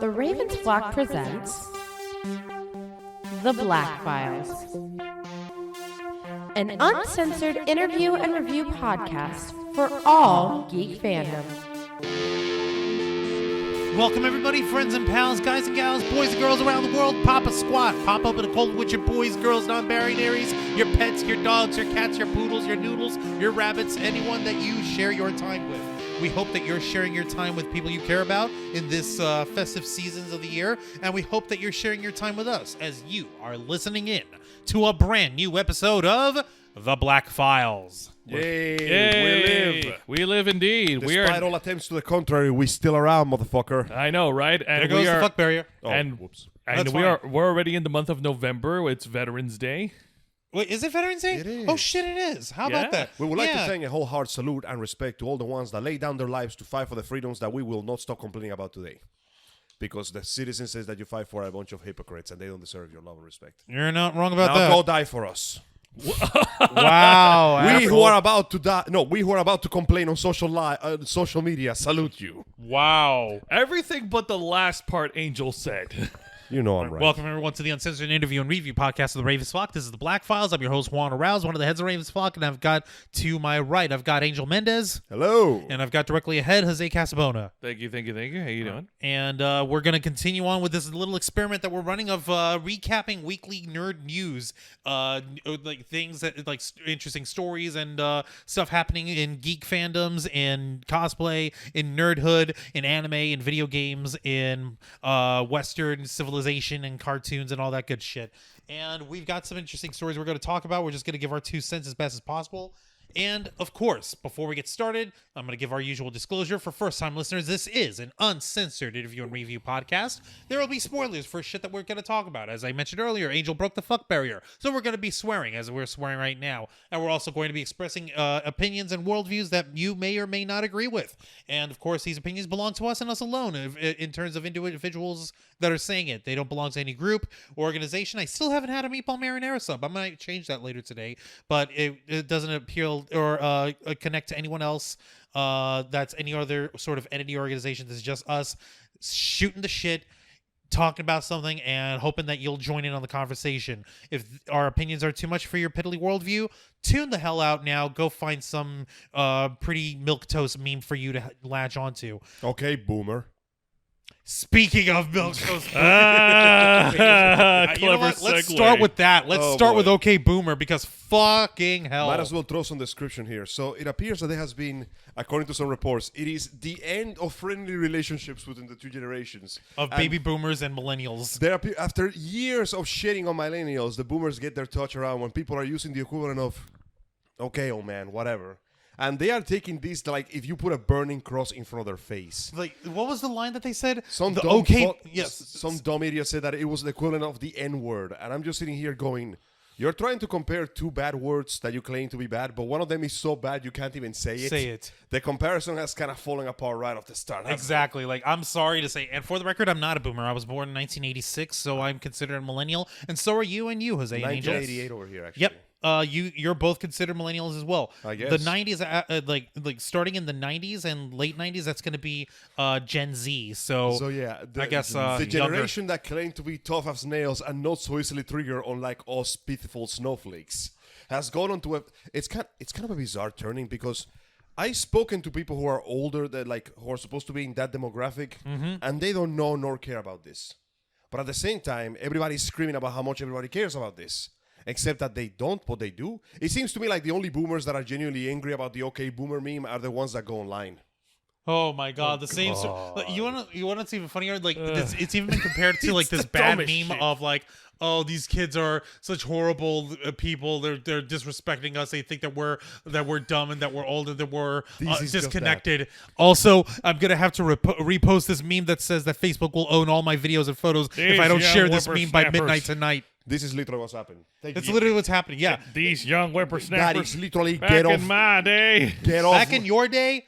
The Ravens Flock presents The Black Files, an uncensored interview and review podcast for all geek fandom. Welcome everybody, friends and pals, guys and gals, boys and girls around the world. Pop a squat, pop up in a cold with your boys, girls, non-binaries, your pets, your dogs, your cats, your poodles, your noodles, your rabbits, anyone that you share your time with. We hope that you're sharing your time with people you care about in this festive seasons of the year, and we hope that you're sharing your time with us as you are listening in to a brand new episode of The Black Files. Yay, Yay. We live indeed. Despite all attempts to the contrary, we still around, motherfucker. I know, right? And There goes the fuck barrier. Oh, and whoops. and That's we're already in the month of November. It's Veterans Day. Wait, is it Veterans Day? It is. Oh shit, it is. How Yeah. about that? We would like to Yeah. thank a wholehearted salute and respect to all the ones that lay down their lives to fight for the freedoms that we will not stop complaining about today. Because the citizen says that you fight for a bunch of hypocrites and they don't deserve your love and respect. You're not wrong about Now that. go die for us. Wow. We who are about to die, we who are about to complain on social media, salute you. Wow. Everything but the last part Angel said. You know I'm right. Welcome, everyone, to the Uncensored Interview and Review podcast of the Ravens Flock. This is the Black Files. I'm your host, Juan Arauz, one of the heads of Ravens Flock, and I've got to my right, I've got Angel Mendez, Hello. and I've got directly ahead, Jose Casabona. Thank you. How you doing? And we're going to continue on with this little experiment that we're running of recapping weekly nerd news, like things that, like interesting stories and stuff happening in geek fandoms, in cosplay, in nerdhood, in anime, in video games, in Western civilization and cartoons and all that good shit. And we've got some interesting stories we're going to talk about. We're just going to give our 2 cents as best as possible. And, of course, before we get started, I'm going to give our usual disclosure. For first-time listeners, this is an uncensored interview and review podcast. There will be spoilers for shit that we're going to talk about. As I mentioned earlier, Angel broke the fuck barrier. So we're going to be swearing, as we're swearing right now. And we're also going to be expressing opinions and worldviews that you may or may not agree with. And, of course, these opinions belong to us and us alone in terms of individuals that are saying it. They don't belong to any group or organization. I still haven't had a meatball marinara sub. I might change that later today. But it doesn't appeal or connect to anyone else that's any other sort of entity or organization. This is just us shooting the shit, talking about something, and hoping that you'll join in on the conversation. If our opinions are too much for your piddly worldview, tune the hell out now. Go find some pretty milquetoast meme for you to latch onto. Okay, boomer. Speaking of milquetoast, Clever let's segue. start with that. Let's Oh, start boy. with OK Boomer, because fucking hell. Might as well throw some description here. So it appears that there has been, according to some reports, it is the end of friendly relationships within the 2 generations. Of And baby boomers and millennials. after years of shitting on millennials, the boomers get their touch around when people are using the equivalent of, okay, old man, whatever. And they are taking this like if you put a burning cross in front of their face. Like, what was the line that they said? Some the dumb OK, fuck- yes, some dumb idiot said that it was the equivalent of the N-word. And I'm just sitting here going, you're trying to compare 2 bad words that you claim to be bad, but one of them is so bad you can't even say it. Say it. The comparison has kind of fallen apart right off the start. Exactly. Like, I'm sorry to say, and for the record, I'm not a boomer. I was born in 1986, so I'm considered a millennial, and so are you and you, Jose and Angel. 1988 over here, actually. Yep. You're both considered millennials as well. I guess. The 90s, like starting in the 90s and late 90s, that's going to be Gen Z. So yeah, I guess the younger. generation that claimed to be tough as nails and not so easily triggered, unlike us pitiful snowflakes, has gone on to it's kind of a bizarre turning, because I've spoken to people who are older who are supposed to be in that demographic, and they don't know nor care about this. But at the same time, everybody's screaming about how much everybody cares about this. Except that they don't, but they do. It seems to me like the only boomers that are genuinely angry about the OK Boomer meme are the ones that go online. Oh my God! The same. Like, you want to see even funnier? Like it's even been compared to like this bad meme shit. of like, oh, these kids are such horrible people. They're disrespecting us. They think that we're dumb and that we're old and that we're This is just disconnected. Also, I'm gonna have to repost this meme that says that Facebook will own all my videos and photos if I don't These share young this meme by midnight whippersnappers. tonight. This is literally what's happened. That's literally what's happening. Yeah. These young That whippersnappers. is literally Back get in off. my day. Get off. Back in your day,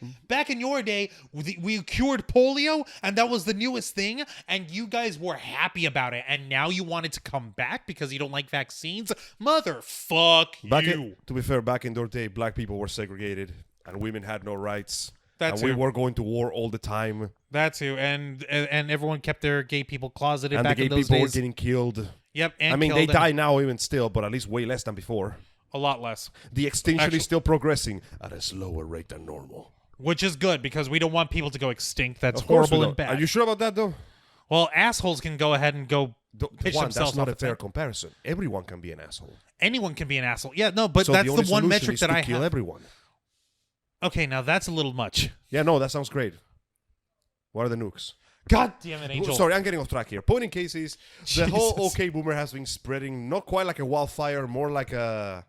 we cured polio, and that was the newest thing, and you guys were happy about it, and now you want it to come back because you don't like vaccines? Motherfuck you. To be fair, back in their day, black people were segregated and women had no rights. That we too. were going to war all the time. That too, and everyone kept their gay people closeted And the back gay in those people were days. getting killed. Yep, and I mean, killed they and die now even still, but at least way less than before. a lot less, The extinction Actually- is still progressing at a slower rate than normal. which is good because we don't want people to go extinct. That's Of course we horrible and don't. bad. Are you sure about that, though? Well, assholes can go ahead and go pitch Juan, themselves that's not off a the fair thing. comparison. Everyone can be an asshole. Anyone can be an asshole. Yeah, no, but So that's only the one solution metric is that to I kill have. everyone. Okay, now that's a little much. Yeah, no, that sounds great. What are the nukes? God damn it, Angel. Sorry, I'm getting off track here. Point in case is the whole Jesus. OK Boomer has been spreading not quite like a wildfire, more like a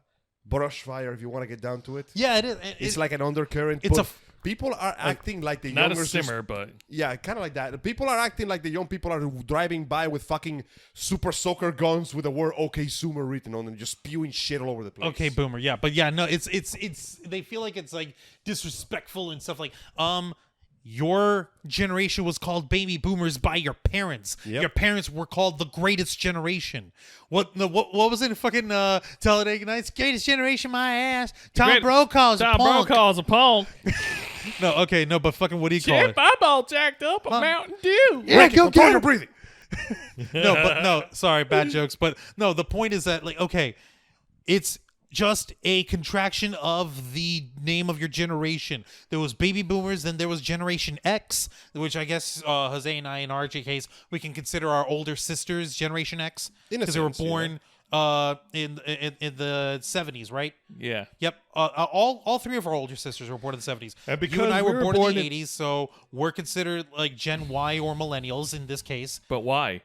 brush fire if you want to get down to it. Yeah, it is. It's like an undercurrent. it's but a people are acting like the Not younger a simmer, but Yeah, kind of like that. People are acting like the young people are driving by with fucking super soaker guns with the word OK Sumer written on them, just spewing shit all over the place. Okay, boomer. Yeah, but yeah, no, it's they feel like it's like disrespectful and stuff like your generation was called baby boomers by your parents. Yep. Your parents were called the greatest generation. What was it? Fucking Talladega Nights, greatest generation, my ass. Tom Brokaw's a Tom punk. Brokaw's a punk. No, okay, no, but fucking what do you call Chip, it? I'm all jacked up a Mountain Dew. Yeah, go Control get your him. breathing. No, but no, sorry, bad jokes. But no, the point is that like, okay, it's just a contraction of the name of your generation. There was baby boomers, then there was Generation X, which I guess Jose and I, in our case, we can consider our older sisters Generation X In a because they were sense, yeah. born in the 70s, right? Yeah. Yep. All three of our older sisters were born in the 70s. And You and I because were we were born in born the 80s, so we're considered like Gen Y or Millennials in this case. But why?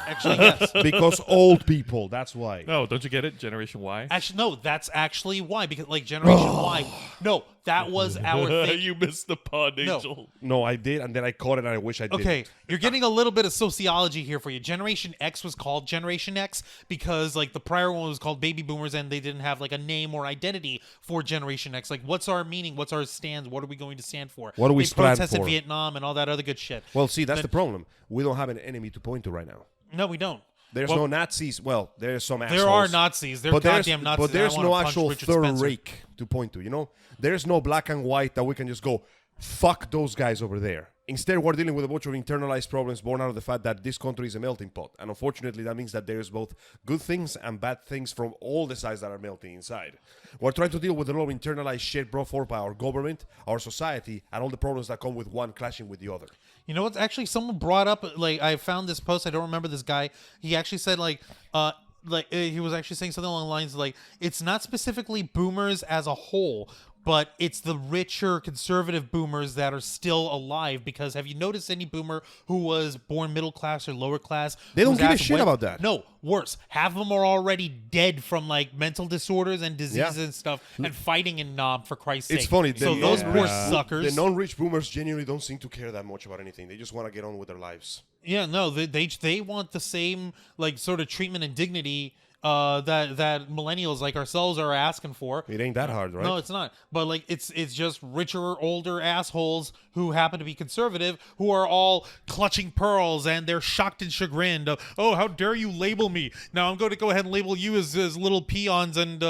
Actually, yes. Because old people, that's why. No, don't you get it? Generation Y? Actually, no, that's actually why. Because, like, Generation Y, no, that was our thing. You missed the pun, No. Angel. No, I did, and then I caught it, and I wish I did. Okay, you're getting a little bit of sociology here for you. Generation X was called Generation X because, like, the prior one was called Baby Boomers, and they didn't have, like, a name or identity for Generation X. Like, what's our meaning? What's our stand? What are we going to stand for? What do we they stand protested for? Vietnam and all that other good shit. Well, see, that's the problem. We don't have an enemy to point to right now. No, we don't. There's Well, no Nazis. Well, there's some assholes. There are Nazis. They're but there's, goddamn Nazis. but there's I no wanna punch actual Richard third Spencer. rake to point to, you know? There's no black and white that we can just go, fuck those guys over there. Instead, we're dealing with a bunch of internalized problems born out of the fact that this country is a melting pot. And unfortunately, that means that there's both good things and bad things from all the sides that are melting inside. We're trying to deal with a lot of internalized shit brought forth by our government, our society, and all the problems that come with one clashing with the other. You know what? Actually, someone brought up, like, I found this post. I don't remember this guy. He actually said, he was actually saying something along the lines of, like, it's not specifically boomers as a whole, but it's the richer conservative boomers that are still alive. Because have you noticed any boomer who was born middle class or lower class? They don't who's give a asked shit when- about that. No, worse. Half of them are already dead from, like, mental disorders and diseases and stuff, and fighting in Nam, for Christ's sake. It's funny. So those poor suckers. The non-rich boomers genuinely don't seem to care that much about anything. They just want to get on with their lives. Yeah, no, they want the same, like, sort of treatment and dignity that millennials like ourselves are asking for. It ain't that hard, right? No, it's not. But like it's just richer, older assholes who happen to be conservative who are all clutching pearls and they're shocked and chagrined. Oh, how dare you label me? Now I'm going to go ahead and label you as little peons and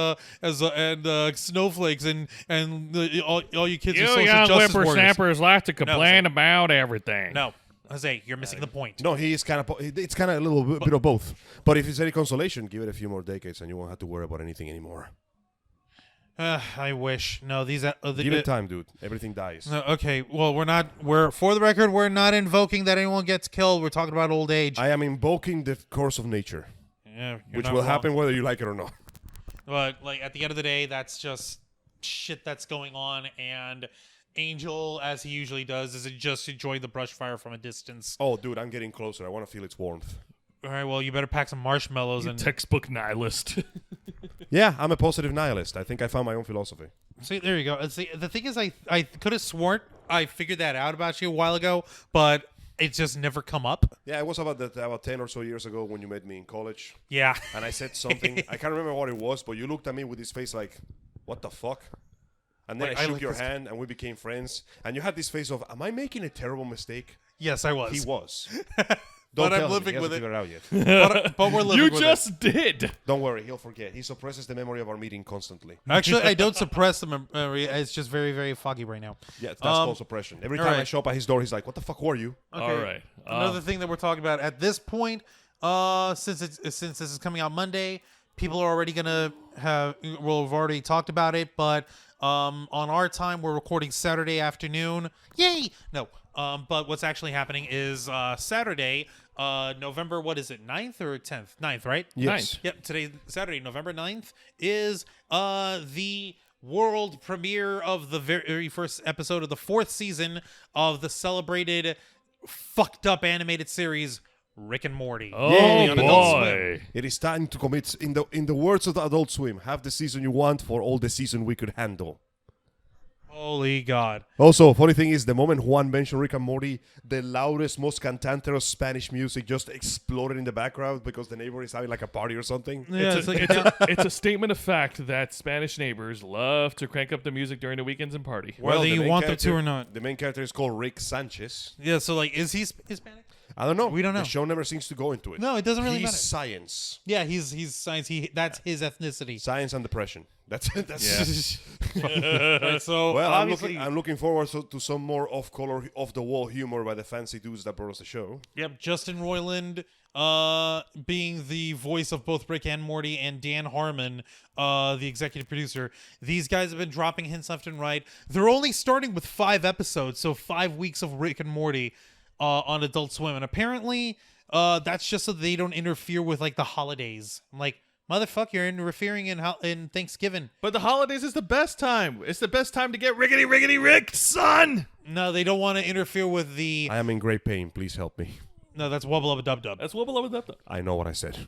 snowflakes and all you kids are You social young justice warriors. whippersnappers like to complain sir. about everything. No, Jose, you're missing the point. No, he is kind of. It's kind of a little bit of both. But if it's any consolation, give it a few more decades, and you won't have to worry about anything anymore. I wish. No, these. Give it time, dude. Everything dies. No, okay, well, we're for the record, we're not invoking that anyone gets killed. We're talking about old age. I am invoking the course of nature, Yeah, you're which not will wrong. happen whether you like it or not. But like at the end of the day, that's just shit that's going on. And Angel, as he usually does, is just enjoy the brush fire from a distance. Oh, dude, I'm getting closer. I want to feel its warmth. All right, well, you better pack some marshmallows and Textbook nihilist. Yeah, I'm a positive nihilist. I think I found my own philosophy. see. There you go. And see, the thing is, I could have sworn I figured that out about you a while ago, but it's just never come up. Yeah, it was about 10 or so years ago when you met me in college, Yeah. and I said something. I can't remember what it was, but you looked at me with this face like, "What the fuck?" And then Wait, I I shook like your this- hand, and we became friends. And you had this face of, "Am I making a terrible mistake?" Yes, I was. He was. Don't but I'm tell him. living He with hasn't it. figured it out yet. But we're living You with just did. Don't worry, he'll forget. He suppresses the memory of our meeting constantly. it. Actually, I don't suppress the memory. It's just very, very foggy right now. Yeah, that's called suppression. Every time I alright. show up at his door, he's like, "What the fuck were you?" All right. Another thing that we're talking about at this point, since this is coming out Monday, people are already gonna have. Well, we've already talked about it, but on our time, we're recording Saturday afternoon. Yay! No. But what's actually happening is Saturday, November, what is it, 9th or 10th? 9th, right? Yes. Yep, today, Saturday, November 9th, is the world premiere of the very first episode of the 4th season of the celebrated fucked up animated series Rick and Morty. Oh, Yay, on Adult Swim. boy. It is time to commit. In the words of the Adult Swim, have the season you want for all the season we could handle. Holy God. Also, funny thing is, the moment Juan mentioned Rick and Morty, the loudest, most cantankerous Spanish music just exploded in the background because the neighbor is having like a party or something. Yeah, It's a statement of fact that Spanish neighbors love to crank up the music during the weekends and party. Whether the you main want them to character- or not. The main character is called Rick Sanchez. Yeah, so like, is he Hispanic? I don't know. We don't know. The show never seems to go into it. No, it doesn't really He's matter. science. Yeah, he's science. That's his ethnicity. Science and depression. That's Right, so Well, obviously, I'm looking forward to some more off-color, off-the-wall humor by the fancy dudes that brought us the show. yep, Justin Roiland, being the voice of both Rick and Morty, and Dan Harmon, the executive producer. These guys have been dropping hints left and right. They're only starting with 5 episodes, so 5 weeks of Rick and Morty on Adult Swim, and apparently that's just so they don't interfere with like the holidays. I'm like, motherfucker, you're interfering in Thanksgiving. But the holidays is the best time. It's the best time to get rickety Rick, son. No, they don't want to interfere with the. I am in great pain. Please help me. No, that's Wubba Lubba Dub Dub. That's wubba lubba dub dub. I know what I said.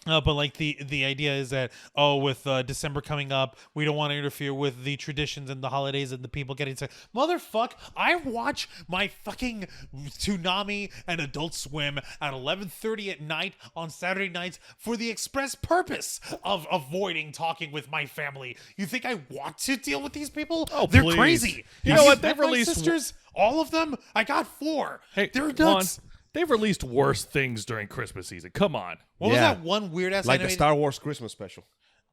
But like the idea is that with December coming up, we don't want to interfere with the traditions and the holidays and the people getting sick. Motherfuck, I watch my fucking Toonami and Adult Swim at 11:30 at night on Saturday nights for the express purpose of avoiding talking with my family. You think I want to deal with these people? Oh, they're please. crazy. You Have know what? met They've my released sisters, all of them. I got 4. Hey, they're Juan, nuts. they've released worse things during Christmas season. Come on. What was Yeah. that one weird ass Like the animated? Star Wars Christmas special.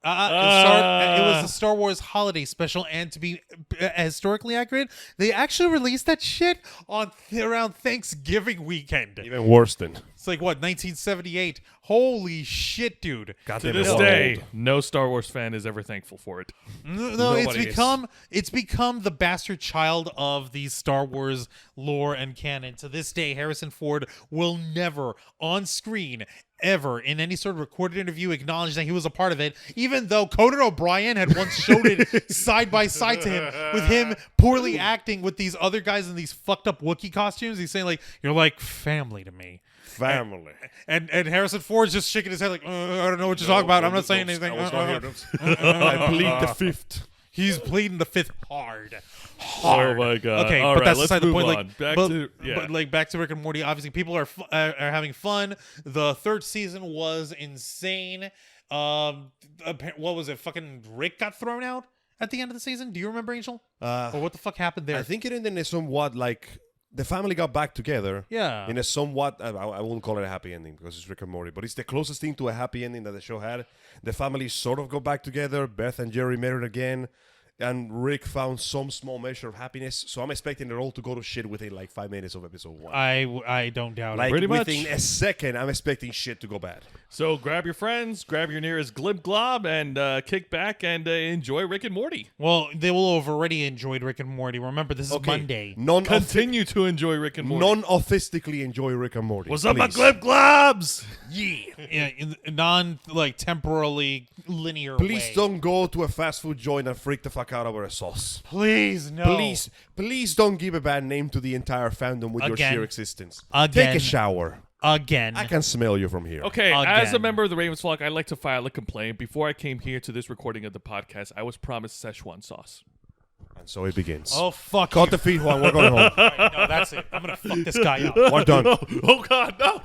It was the Star Wars holiday special, and to be historically accurate, they actually released that shit on around Thanksgiving weekend. Even worse than. It's like what, 1978? Holy shit, dude! God To damn this it, day, old. no Star Wars fan is ever thankful for it. No, Nobody is. it's become the bastard child of the Star Wars lore and canon. To this day, Harrison Ford will never on screen ever in any sort of recorded interview acknowledge that he was a part of it, even though Conan O'Brien had once showed it side by side to him, with him poorly acting with these other guys in these fucked up Wookiee costumes. He's saying like, "You're like family to me." Family. And Harrison Ford's just shaking his head like, I don't know what you're talking about. I'm not saying anything. I was not here. I plead the fifth. He's pleading the 5th hard. Oh my god. Okay, All but right, that's let's beside the move point. on. Like, Back but, to yeah. but like back to Rick and Morty. Obviously, people are having fun. The 3rd season was insane. What was it? Fucking Rick got thrown out at the end of the season. Do you remember, Angel? Or what the fuck happened there? I think it ended in a somewhat like the family got back together. Yeah. In a somewhat, I won't call it a happy ending because it's Rick and Morty, but it's the closest thing to a happy ending that the show had. The family sort of got back together. Beth and Jerry married again. And Rick found some small measure of happiness. So I'm expecting it all to go to shit within like 5 minutes of episode 1. I don't doubt Like it. Pretty much. within a second, I'm expecting shit to go bad. So grab your friends, grab your nearest glib glob, and kick back and enjoy Rick and Morty. Well, they will have already enjoyed Rick and Morty. Remember, this is Monday. Continue to enjoy Rick and Morty. Non-authistically enjoy Rick and Morty. What's up, my please. glib globs? Yeah, in temporally linear Please way. don't go to a fast food joint and freak the fuck out over a sauce. Please, no. Please don't give a bad name to the entire fandom with your Again. sheer existence. Again. Take a shower. Again. I can smell you from here. Okay, as a Again. member of the Ravens flock, I'd like to file a complaint. Before I came here to this recording of the podcast, I was promised Szechuan sauce. And so it begins. Oh, fuck Cut you. the feet, Juan. We're going home. All right, no, that's it. I'm going to fuck this guy up. We're done. Oh God, no!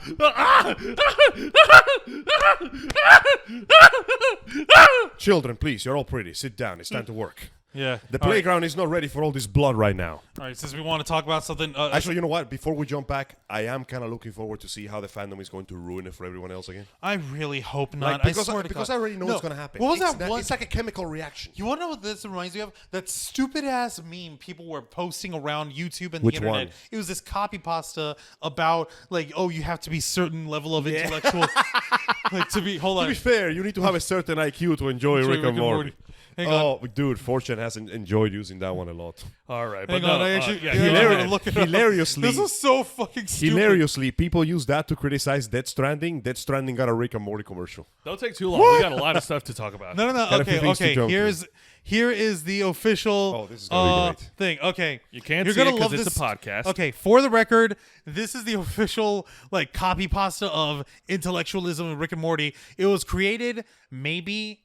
Children, please, you're all pretty. Sit down. It's time to work. Yeah. The All right. playground is not ready for all this blood right now. All right, since we want to talk about something. Actually, you know what? Before we jump back, I am kind of looking forward to see how the fandom is going to ruin it for everyone else again. I really hope not. Because I I already know what's going to happen. What was It's that one? It's like a chemical reaction. You want to know what this reminds me of? That stupid ass meme people were posting around YouTube and the Which internet. one? It was this copy pasta about like, oh, you have to be certain level of intellectual, like to be. Hold To on. be fair, you need to have a certain IQ to enjoy Rick and Morty. Hang on. Oh, dude, Fortune has enjoyed using that one a lot. All right, Hang but on, no, I actually yeah, hilarious- look it up. hilariously- This is so fucking stupid. Hilariously, people use that to criticize Death Stranding. Death Stranding got a Rick and Morty commercial. don't take too long. We got a lot of stuff to talk about. No. Got a few Okay, things to okay. jump Here is the official. Oh, this is gonna be great. Thing. Okay, You can't You're see it gonna 'cause love it's this. a podcast. Okay, for the record, this is the official like copy pasta of intellectualism and Rick and Morty. It was created maybe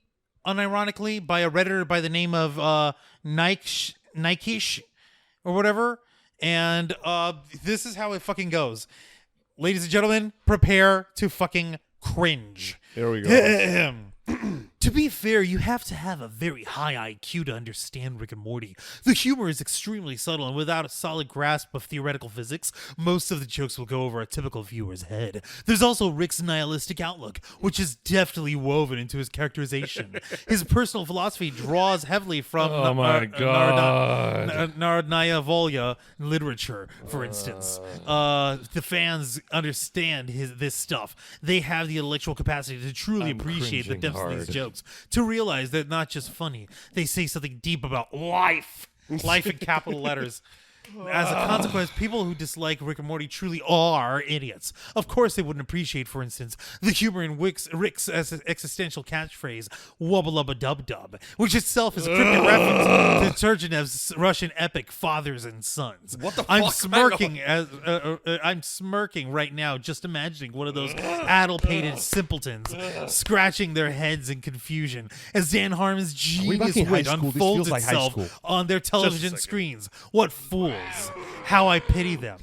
unironically by a redditor by the name of Nikesh or whatever, and this is how it fucking goes. Ladies and gentlemen, prepare to fucking cringe. Here we go. To be fair, you have to have a very high IQ to understand Rick and Morty. The humor is extremely subtle, and without a solid grasp of theoretical physics, most of the jokes will go over a typical viewer's head. There's also Rick's nihilistic outlook, which is deftly woven into his characterization. His personal philosophy draws heavily from Oh my God. Narodnaya Volya literature, for instance. The fans understand this stuff. They have the intellectual capacity to truly I'm appreciate the cringing depths of these hard. jokes, to realize they're not just funny. They say something deep about life. Life in capital letters. As a consequence, people who dislike Rick and Morty truly are idiots. Of course, they wouldn't appreciate, for instance, the humor in Rick's existential catchphrase, wubba-lubba-dub-dub, which itself is a cryptic reference to Turgenev's Russian epic Fathers and Sons. What the I'm fuck? smirking I'm smirking right now, just imagining one of those addle-pated simpletons scratching their heads in confusion as Dan Harmon's we back genius in high wit school? This unfolds feels like high itself school. on their television second. screens. What fools! How I pity them.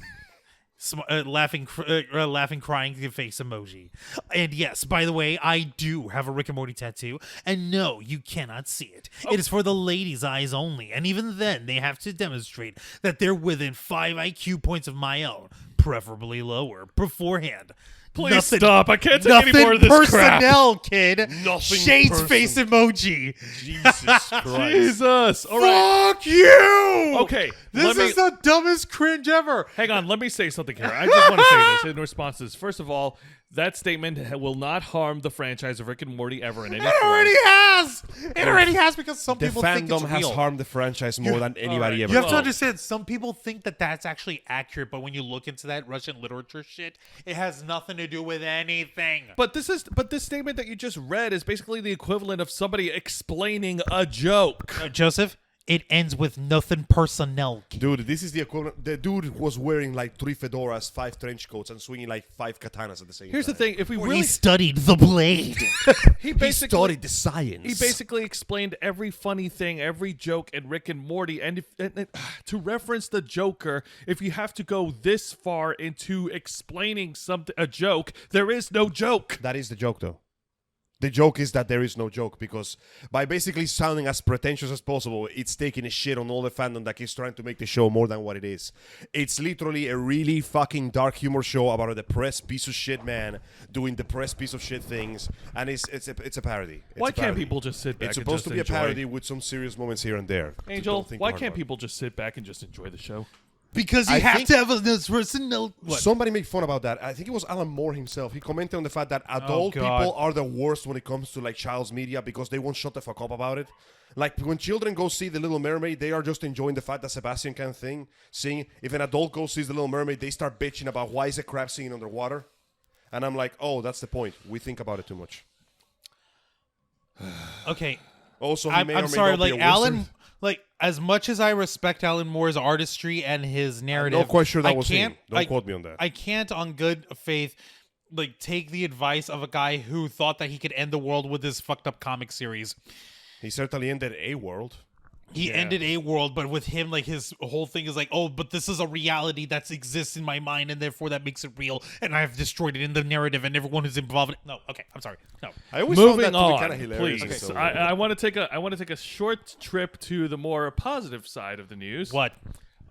Laughing, crying face emoji. And yes, by the way, I do have a Rick and Morty tattoo. And no, you cannot see it. It is for the ladies' eyes only. And even then, they have to demonstrate that they're within 5 IQ points of my own, preferably lower, beforehand. Please stop. I can't take any nothing more of this personnel, kid. Nothing Shades person. face emoji. Jesus Christ. Jesus. All right. Fuck you! Okay. This is the dumbest cringe ever. Hang on, let me say something here. I just want to say this in response to this. First of all, that statement will not harm the franchise of Rick and Morty ever in any It form. already has. It already has because some The people think it's fandom has real. harmed the franchise more than anybody ever. You have to Well- understand, some people think that that's actually accurate, but when you look into that Russian literature shit, it has nothing to do with anything. But this statement that you just read is basically the equivalent of somebody explaining a joke. Joseph, it ends with nothing personnel. Dude, this is the equivalent. The dude was wearing like 3 fedoras, 5 trench coats, and swinging like 5 katanas at the same Here's the time. thing: if we He really, studied the blade. he basically studied the science. He basically explained every funny thing, every joke in Rick and Morty. And to reference the Joker, if you have to go this far into explaining a joke, there is no joke. That is the joke, though. The joke is that there is no joke, because by basically sounding as pretentious as possible, it's taking a shit on all the fandom that is trying to make the show more than what it is. It's literally a really fucking dark humor show about a depressed piece of shit man doing depressed piece of shit things, and it's a parody. It's Why a can't parody. people just sit back It's and supposed just to be a enjoy? parody with some serious moments here and there. Angel, Don't think why hard can't about it. people just sit back and just enjoy the show? Because you I have think- to have a personnel. What? Somebody made fun about that. I think it was Alan Moore himself. He commented on the fact that adult God. people are the worst when it comes to like child's media, because they won't shut the fuck up about it. Like when children go see The Little Mermaid, they are just enjoying the fact that Sebastian can sing. If an adult goes sees The Little Mermaid, they start bitching about why is a crab singing underwater. And I'm like, oh, that's the point. We think about it too much. Okay, Also, he I'm may or may sorry. not be Like a Alan, wizard. like as much as I respect Alan Moore's artistry and his narrative, not quite sure that I was can't, him. Don't quote me on that. I can't, on good faith, like take the advice of a guy who thought that he could end the world with this fucked up comic series. He certainly ended a world. He ended a world, but with him, like, his whole thing is like, oh, but this is a reality that exists in my mind, and therefore that makes it real, and I've destroyed it in the narrative, and everyone who's involved. No, okay, I'm sorry. No. I always found Moving that to be on, kind of hilarious. please. So I want to take a short trip to the more positive side of the news. What?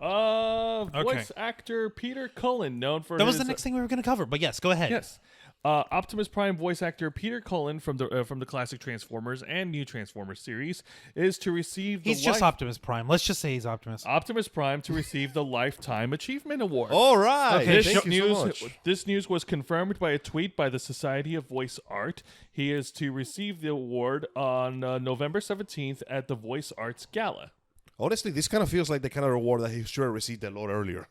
Voice actor Peter Cullen, known for That was his, the next thing we were going to cover, but yes, go ahead. Yes. Optimus Prime voice actor Peter Cullen from the classic Transformers and new Transformers series is to receive the He's just Optimus Prime. Let's just say he's Optimus. Optimus Prime to receive the Lifetime Achievement Award. all right. This Thank you so much. this news was confirmed by a tweet by the Society of Voice Art. He is to receive the award on November 17th at the Voice Arts Gala. Honestly, this kind of feels like the kind of reward that he should have received a lot earlier.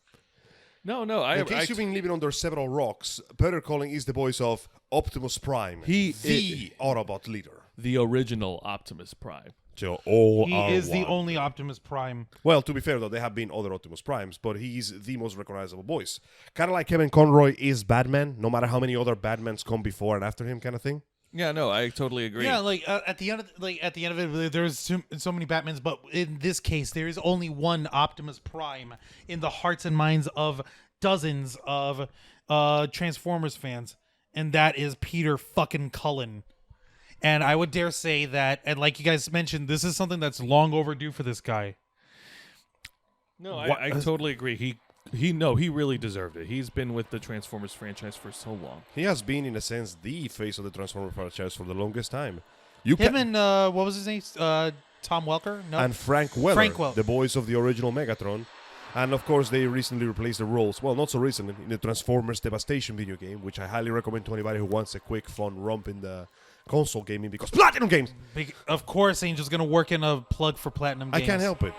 No, In case you've been living under several rocks, Peter Cullen is the voice of Optimus Prime, He the Autobot leader. the original Optimus Prime. So all He are is the one. only Optimus Prime. Well, to be fair, though, there have been other Optimus Primes, but he's the most recognizable voice. Kind of like Kevin Conroy is Batman, no matter how many other Batmans come before and after him kind of thing. Yeah, no, I totally agree. Yeah, like at the end of it, there's so many Batmans, but in this case, there is only one Optimus Prime in the hearts and minds of dozens of Transformers fans, and that is Peter fucking Cullen. And I would dare say that, and like you guys mentioned, this is something that's long overdue for this guy. No, I totally agree. He really deserved it. He's been with the Transformers franchise for so long. He has been, in a sense, the face of the Transformers franchise for the longest time. Him and what was his name? Tom Welker? No. And Frank Welker, Frank Welker. the voice of the original Megatron. And of course, they recently replaced the roles. Well, not so recently, in the Transformers Devastation video game, which I highly recommend to anybody who wants a quick, fun romp in the console gaming, because Platinum Games! Of course, Angel's gonna work in a plug for Platinum Games. I can't help it.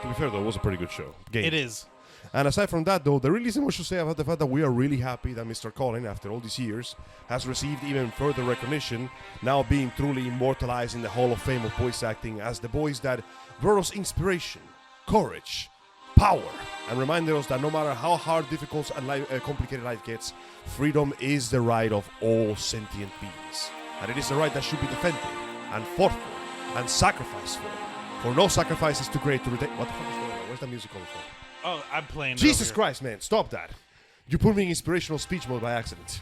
To be fair, though, it was a pretty good show. Game. It is. And aside from that, though, there really isn't much to say about the fact that we are really happy that Mr. Cullen, after all these years, has received even further recognition, now being truly immortalized in the Hall of Fame of voice acting as the voice that brought us inspiration, courage, power, and reminded us that no matter how hard, difficult, and complicated life gets, freedom is the right of all sentient beings. And it is a right that should be defended, and fought for, and sacrificed for. For no sacrifice is too great to retain. What the fuck is going on? Where's the music coming from? Oh, I'm playing. Jesus Christ, man, stop that. You put me in inspirational speech mode by accident.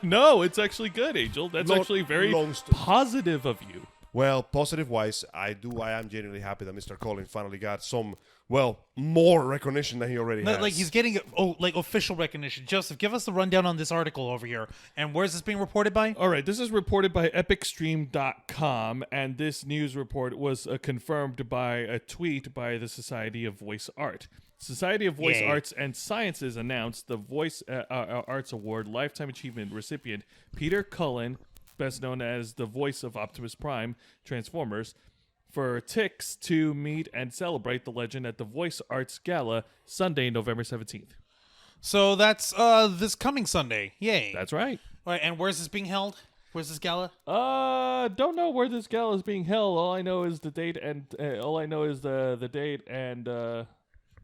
No, it's actually good, Angel. That's actually very positive of you. Well, positive-wise, I am genuinely happy that Mr. Cullen finally got some, well, more recognition than he already has. Like he's getting official recognition. Joseph, give us the rundown on this article over here. And where's this being reported by? All right, this is reported by EpicStream.com, and this news report was confirmed by a tweet by the Society of Voice Art. Society of Voice Arts and Sciences announced the Voice Arts Award Lifetime Achievement recipient Peter Cullen, best known as the voice of Optimus Prime, Transformers, for Tix to meet and celebrate the legend at the Voice Arts Gala Sunday, November 17th. So that's this coming Sunday. Yay. That's right. All right, and where's this being held? Where's this gala? Don't know where this gala is being held. All I know is the date, and the date, and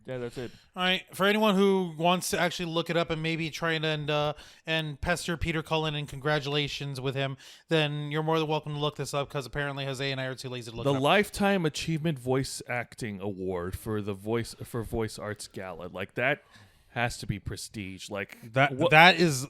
yeah, that's it. All right, for anyone who wants to actually look it up and maybe try and pester Peter Cullen and congratulations with him, then you're more than welcome to look this up, because apparently Jose and I are too lazy to look The it up. Lifetime Achievement Voice Acting Award for the Voice Arts Gala, like that has to be prestige. Like that is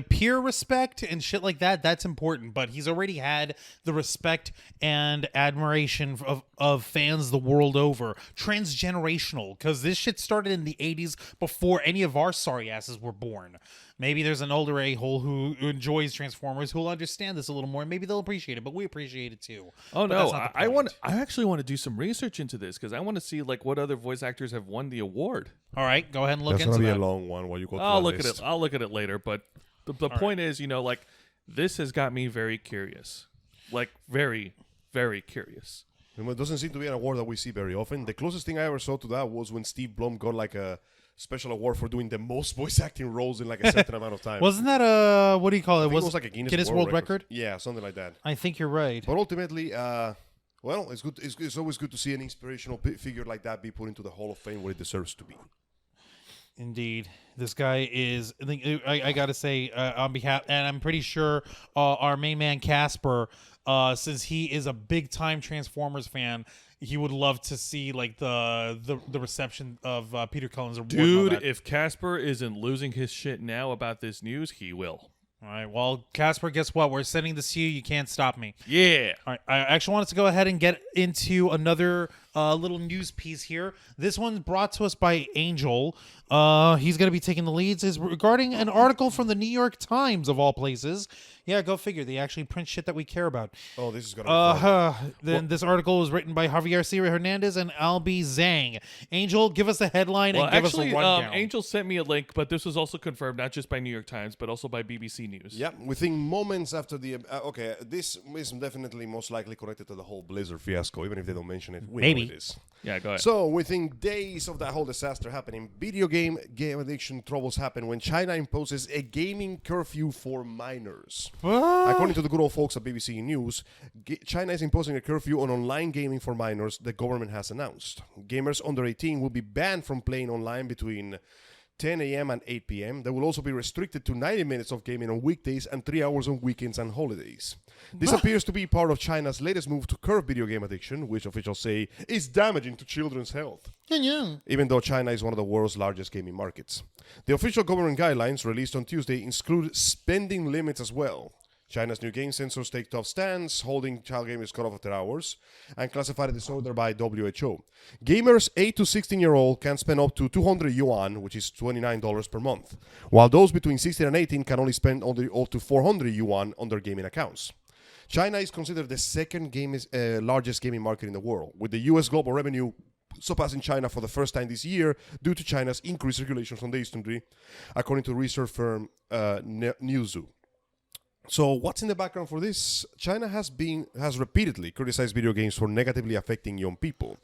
peer respect and shit like that. That's important, but he's already had the respect and admiration of fans the world over. Transgenerational, because this shit started in the 80s before any of our sorry asses were born. Maybe there's an older a-hole who enjoys Transformers who will understand this a little more, and maybe they'll appreciate it, but we appreciate it too. Oh, but no, I actually want to do some research into this, because I want to see like what other voice actors have won the award. All right, go ahead and look That's into gonna be that. a long one while you go through I'll the look list. at it. I'll look at it later, but the point is, like this has got me very curious. Like very, very curious. It doesn't seem to be an award that we see very often. The closest thing I ever saw to that was when Steve Blum got like a special award for doing the most voice acting roles in like a certain amount of time. Wasn't that a what do you call it? I think it was like a Guinness World Record? Yeah, something like that. I think you're right. But ultimately, well, it's good. It's always good to see an inspirational figure like that be put into the Hall of Fame where it deserves to be. Indeed, this guy is. I gotta say, on behalf, and I'm pretty sure our main man Casper, since he is a big time Transformers fan, he would love to see like the reception of Peter Cullen's award. Dude, if Casper isn't losing his shit now about this news, he will. All right, well, Casper, guess what? We're sending this to you. You can't stop me. Yeah. All right, I actually wanted to go ahead and get into another little news piece here. This one's brought to us by Angel. He's going to be taking the leads. Is regarding an article from the New York Times, of all places. Yeah, go figure. They actually print shit that we care about. Oh, this is going to be fun. Then this article was written by Javier Sierra Hernandez and Albi Zhang. Angel, give us the headline and give us a rundown. Angel sent me a link, but this was also confirmed not just by New York Times, but also by BBC News. Yeah, within moments after the... okay, this is definitely most likely connected to the whole Blizzard fiasco, even if they don't mention it. We know it is. Yeah, go ahead. So, within days of that whole disaster happening, video game addiction troubles happen when China imposes a gaming curfew for minors. According to the good old folks at BBC News, China is imposing a curfew on online gaming for minors the government has announced. Gamers under 18 will be banned from playing online between 10 a.m. and 8 p.m. They will also be restricted to 90 minutes of gaming on weekdays and 3 hours on weekends and holidays. This appears to be part of China's latest move to curb video game addiction, which officials say is damaging to children's health. Even though China is one of the world's largest gaming markets. The official government guidelines released on Tuesday include spending limits as well. China's new game censors take tough stance, holding child gamers cut off after hours, and classify the disorder by WHO. Gamers 8 to 16-year-old can spend up to 200 yuan, which is $29 per month, while those between 16 and 18 can only spend up to 400 yuan on their gaming accounts. China is considered the second largest gaming market in the world, with the U.S. global revenue surpassing China for the first time this year due to China's increased regulations on the industry, according to research firm Newzoo. So what's in the background for this? China has repeatedly criticized video games for negatively affecting young people.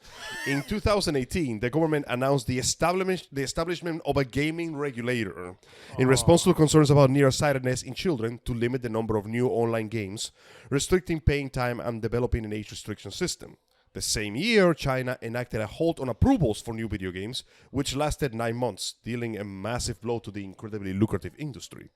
In 2018, the government announced the establishment of a gaming regulator in response to concerns about nearsightedness in children to limit the number of new online games, restricting paying time and developing an age restriction system. The same year, China enacted a halt on approvals for new video games, which lasted 9 months, dealing a massive blow to the incredibly lucrative industry.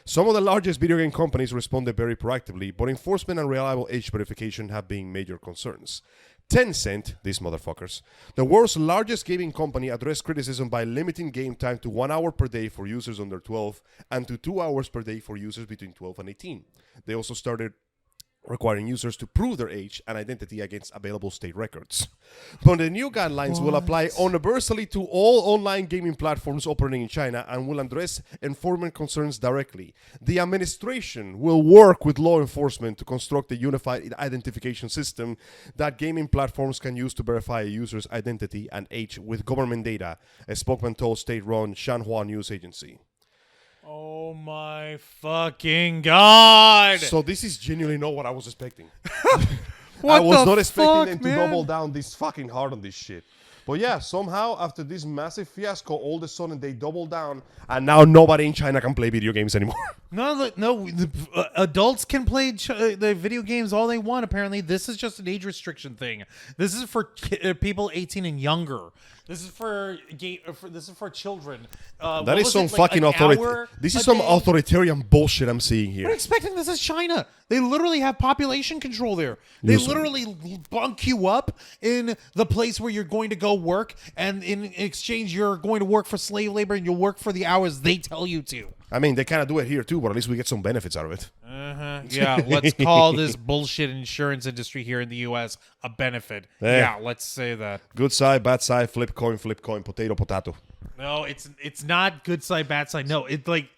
Some of the largest video game companies responded very proactively, but enforcement and reliable age verification have been major concerns. Tencent, these motherfuckers, the world's largest gaming company, addressed criticism by limiting game time to 1 hour per day for users under 12 and to 2 hours per day for users between 12 and 18. They also started requiring users to prove their age and identity against available state records. But the new guidelines will apply universally to all online gaming platforms operating in China and will address enforcement concerns directly. The administration will work with law enforcement to construct a unified identification system that gaming platforms can use to verify a user's identity and age with government data, a spokesman told state-run Shanhua News Agency. Oh my fucking god! So this is genuinely not what I was expecting. What I was the not expecting them fuck, to man? double down this fucking hard on this shit. But yeah, somehow after this massive fiasco, all of a sudden they doubled down, and now nobody in China can play video games anymore. Adults can play the video games all they want. Apparently, this is just an age restriction thing. This is for people 18 and younger. This is for children. That is some fucking authoritarian. This is some authoritarian bullshit I'm seeing here. We're expecting this is China. They literally have population control there. They literally bunk you up in the place where you're going to go work, and in exchange, you're going to work for slave labor, and you'll work for the hours they tell you to. I mean, they kind of do it here too, but at least we get some benefits out of it. Yeah, let's call this bullshit insurance industry here in the U.S. a benefit. Yeah, let's say that. Good side, bad side, flip coin, potato, potato. No, it's not good side, bad side. No, it's like,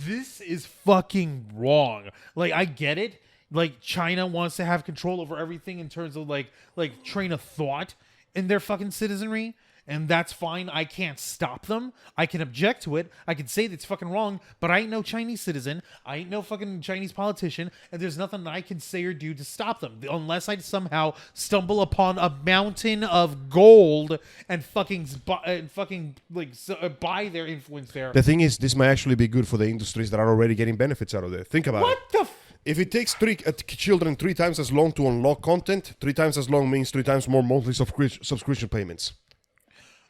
this is fucking wrong. Like, I get it. Like, China wants to have control over everything in terms of like train of thought in their fucking citizenry. And that's fine. I can't stop them. I can object to it. I can say that's fucking wrong, but I ain't no Chinese citizen. I ain't no fucking Chinese politician, and there's nothing that I can say or do to stop them unless I somehow stumble upon a mountain of gold and buy their influence there. The thing is, this might actually be good for the industries that are already getting benefits out of it. Think about it. What the if it takes children 3 times as long to unlock content, 3 times as long means 3 times more monthly subscription payments.